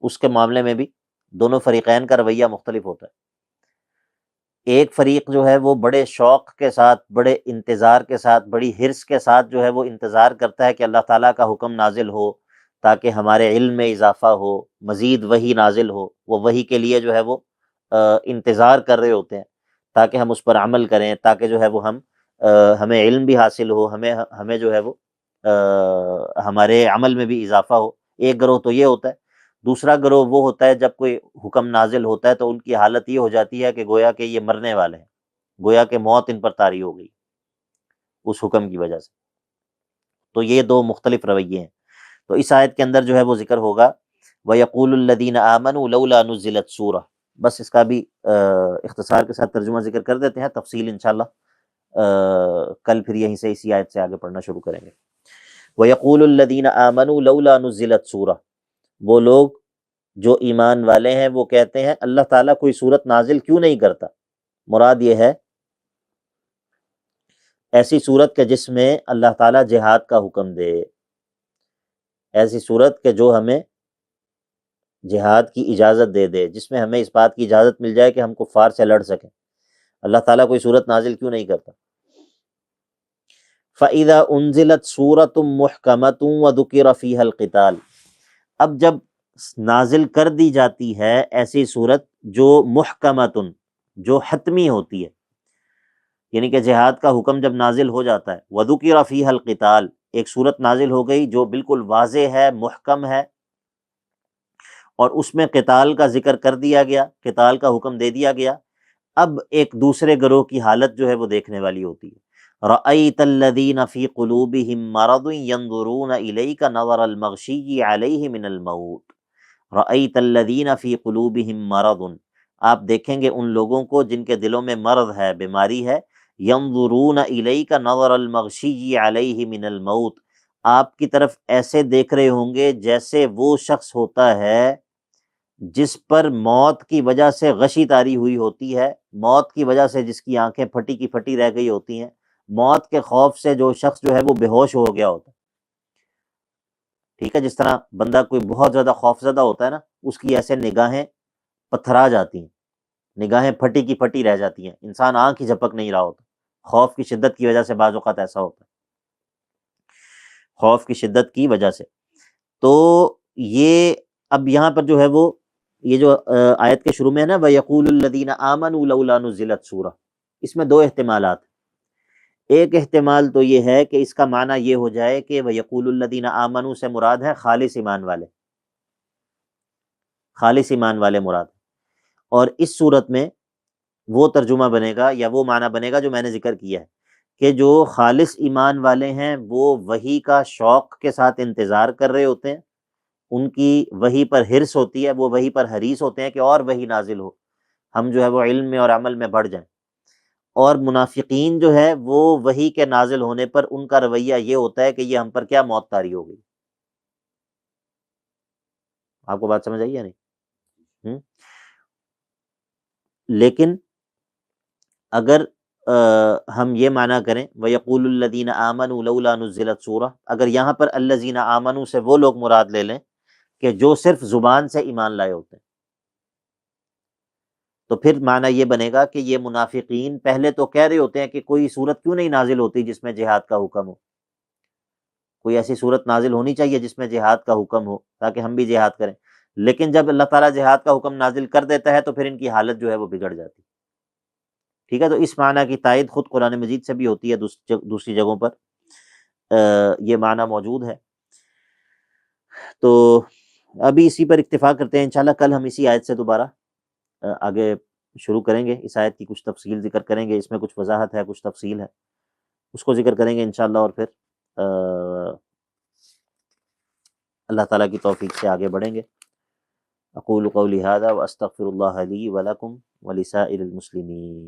اس کے معاملے میں بھی دونوں فریقین کا رویہ مختلف ہوتا ہے۔ ایک فریق جو ہے وہ بڑے شوق کے ساتھ، بڑے انتظار کے ساتھ، بڑی حرص کے ساتھ جو ہے وہ انتظار کرتا ہے کہ اللہ تعالیٰ کا حکم نازل ہو تاکہ ہمارے علم میں اضافہ ہو، مزید وحی نازل ہو۔ وہ وحی کے لیے جو ہے وہ انتظار کر رہے ہوتے ہیں تاکہ ہم اس پر عمل کریں، تاکہ جو ہے وہ ہمیں علم بھی حاصل ہو، ہمیں جو ہے وہ ہمارے عمل میں بھی اضافہ ہو۔ ایک گروہ تو یہ ہوتا ہے۔ دوسرا گروہ وہ ہوتا ہے جب کوئی حکم نازل ہوتا ہے تو ان کی حالت یہ ہو جاتی ہے کہ گویا کہ یہ مرنے والے ہیں، گویا کہ موت ان پر طاری ہو گئی اس حکم کی وجہ سے۔ تو یہ دو مختلف رویے ہیں۔ تو اس آیت کے اندر جو ہے وہ ذکر ہوگا وَيَقُولُ الَّذِينَ آمَنُوا لَوْلَا نُزِّلَتْ سُورَةٌ، بس اس کا بھی اختصار کے ساتھ ترجمہ ذکر کر دیتے ہیں، تفصیل انشاءاللہ کل پھر یہیں سے اسی آیت سے آگے پڑھنا شروع کریں گے۔ وَيَقُولُ الَّذِينَ آمَنُوا لَوْلَا نُزِّلَتْ سُورَةٌ، وہ لوگ جو ایمان والے ہیں وہ کہتے ہیں اللہ تعالیٰ کوئی صورت نازل کیوں نہیں کرتا۔ مراد یہ ہے ایسی صورت کہ جس میں اللہ تعالیٰ جہاد کا حکم دے، ایسی صورت کہ جو ہمیں جہاد کی اجازت دے دے، جس میں ہمیں اس بات کی اجازت مل جائے کہ ہم کفار سے لڑ سکیں۔ اللہ تعالیٰ کوئی صورت نازل کیوں نہیں کرتا۔ فَإِذَا أُنزِلَتْ سُورَةٌ مُحْكَمَةٌ وَذُكِرَ فِيهَا الْقِتَالُ، اب جب نازل کر دی جاتی ہے ایسی صورت جو محکمتن، جو حتمی ہوتی ہے، یعنی کہ جہاد کا حکم جب نازل ہو جاتا ہے، وَذُكِرَ فِيهَا الْقِتَالُ، ایک صورت نازل ہو گئی جو بالکل واضح ہے، محکم ہے، اور اس میں قتال کا ذکر کر دیا گیا، قتال کا حکم دے دیا گیا، اب ایک دوسرے گروہ کی حالت جو ہے وہ دیکھنے والی ہوتی ہے۔ رَأَيْتَ الَّذِينَ فِي قُلُوبِهِم مَّرَضٌ يَنظُرُونَ إِلَيْكَ نَظَرَ الْمَغْشِيِّ عَلَيْهِ مِنَ الْمَوْتِ رَأَيْتَ الَّذِينَ فِي قُلُوبِهِم مَّرَضٌ، آپ دیکھیں گے ان لوگوں کو جن کے دلوں میں مرض ہے، بیماری ہے۔ يَنظُرُونَ إِلَيْكَ نَظَرَ الْمَغْشِيِّ عَلَيْهِ مِنَ الْمَوْتِ، آپ کی طرف ایسے دیکھ رہے ہوں گے جیسے وہ شخص ہوتا ہے جس پر موت کی وجہ سے غشی طاری ہوئی ہوتی ہے، موت کی وجہ سے جس کی آنکھیں پھٹی کی پھٹی رہ گئی ہوتی ہیں، موت کے خوف سے جو شخص جو ہے وہ بے ہوش ہو گیا ہوتا ہے۔ ٹھیک ہے، جس طرح بندہ کوئی بہت زیادہ خوف زدہ ہوتا ہے نا، اس کی ایسے نگاہیں پتھرا جاتی ہیں، نگاہیں پھٹی کی پھٹی رہ جاتی ہیں، انسان آنکھ ہی جھپک نہیں رہا ہوتا، خوف کی شدت کی وجہ سے بعض اوقات ایسا ہوتا ہے، خوف کی شدت کی وجہ سے۔ تو یہ اب یہاں پر جو ہے وہ یہ جو آیت کے شروع میں ہے نا وَيَقُولُ الَّذِينَ آمَنُوا لَوْلَا نُزِّلَتْ سُورَةٌ، اس میں دو احتمالات ہیں۔ ایک احتمال تو یہ ہے کہ اس کا معنی یہ ہو جائے کہ وَيَقُولُ الَّذِينَ آمَنُوا سے مراد ہے خالص ایمان والے، خالص ایمان والے مراد، اور اس صورت میں وہ ترجمہ بنے گا یا وہ معنی بنے گا جو میں نے ذکر کیا ہے کہ جو خالص ایمان والے ہیں وہ وحی کا شوق کے ساتھ انتظار کر رہے ہوتے ہیں، ان کی وحی پر حرص ہوتی ہے، وہ وحی پر حریص ہوتے ہیں کہ اور وحی نازل ہو، ہم جو ہے وہ علم میں اور عمل میں بڑھ جائیں۔ اور منافقین جو ہے وہ وحی کے نازل ہونے پر ان کا رویہ یہ ہوتا ہے کہ یہ ہم پر کیا موت طاری ہو گئی۔ آپ کو بات سمجھ آئی یا نہیں؟ لیکن اگر ہم یہ معنی کریں وَيَقُولُ الَّذِينَ آمَنُوا لَوْلَا نُزِّلَتْ سورہ، اگر یہاں پر الَّذِينَ آمَنُوا سے وہ لوگ مراد لے لیں کہ جو صرف زبان سے ایمان لائے ہوتے ہیں، تو پھر معنی یہ بنے گا کہ یہ منافقین پہلے تو کہہ رہے ہوتے ہیں کہ کوئی صورت کیوں نہیں نازل ہوتی جس میں جہاد کا حکم ہو، کوئی ایسی صورت نازل ہونی چاہیے جس میں جہاد کا حکم ہو تاکہ ہم بھی جہاد کریں، لیکن جب اللہ تعالیٰ جہاد کا حکم نازل کر دیتا ہے تو پھر ان کی حالت جو ہے وہ بگڑ جاتی۔ ٹھیک ہے، تو اس معنی کی تائید خود قرآن مجید سے بھی ہوتی ہے، دوسری جگہوں پر یہ معنی موجود ہے۔ تو ابھی اسی پر اکتفا کرتے ہیں، انشاءاللہ کل ہم اسی آیت سے دوبارہ آگے شروع کریں گے، اس آیت کی کچھ تفصیل ذکر کریں گے، اس میں کچھ وضاحت ہے، کچھ تفصیل ہے، اس کو ذکر کریں گے انشاءاللہ، اور پھر اللہ تعالیٰ کی توفیق سے آگے بڑھیں گے۔ اقول قولی ھذا واستغفر اللہ لی ولکم ولسائر المسلمین۔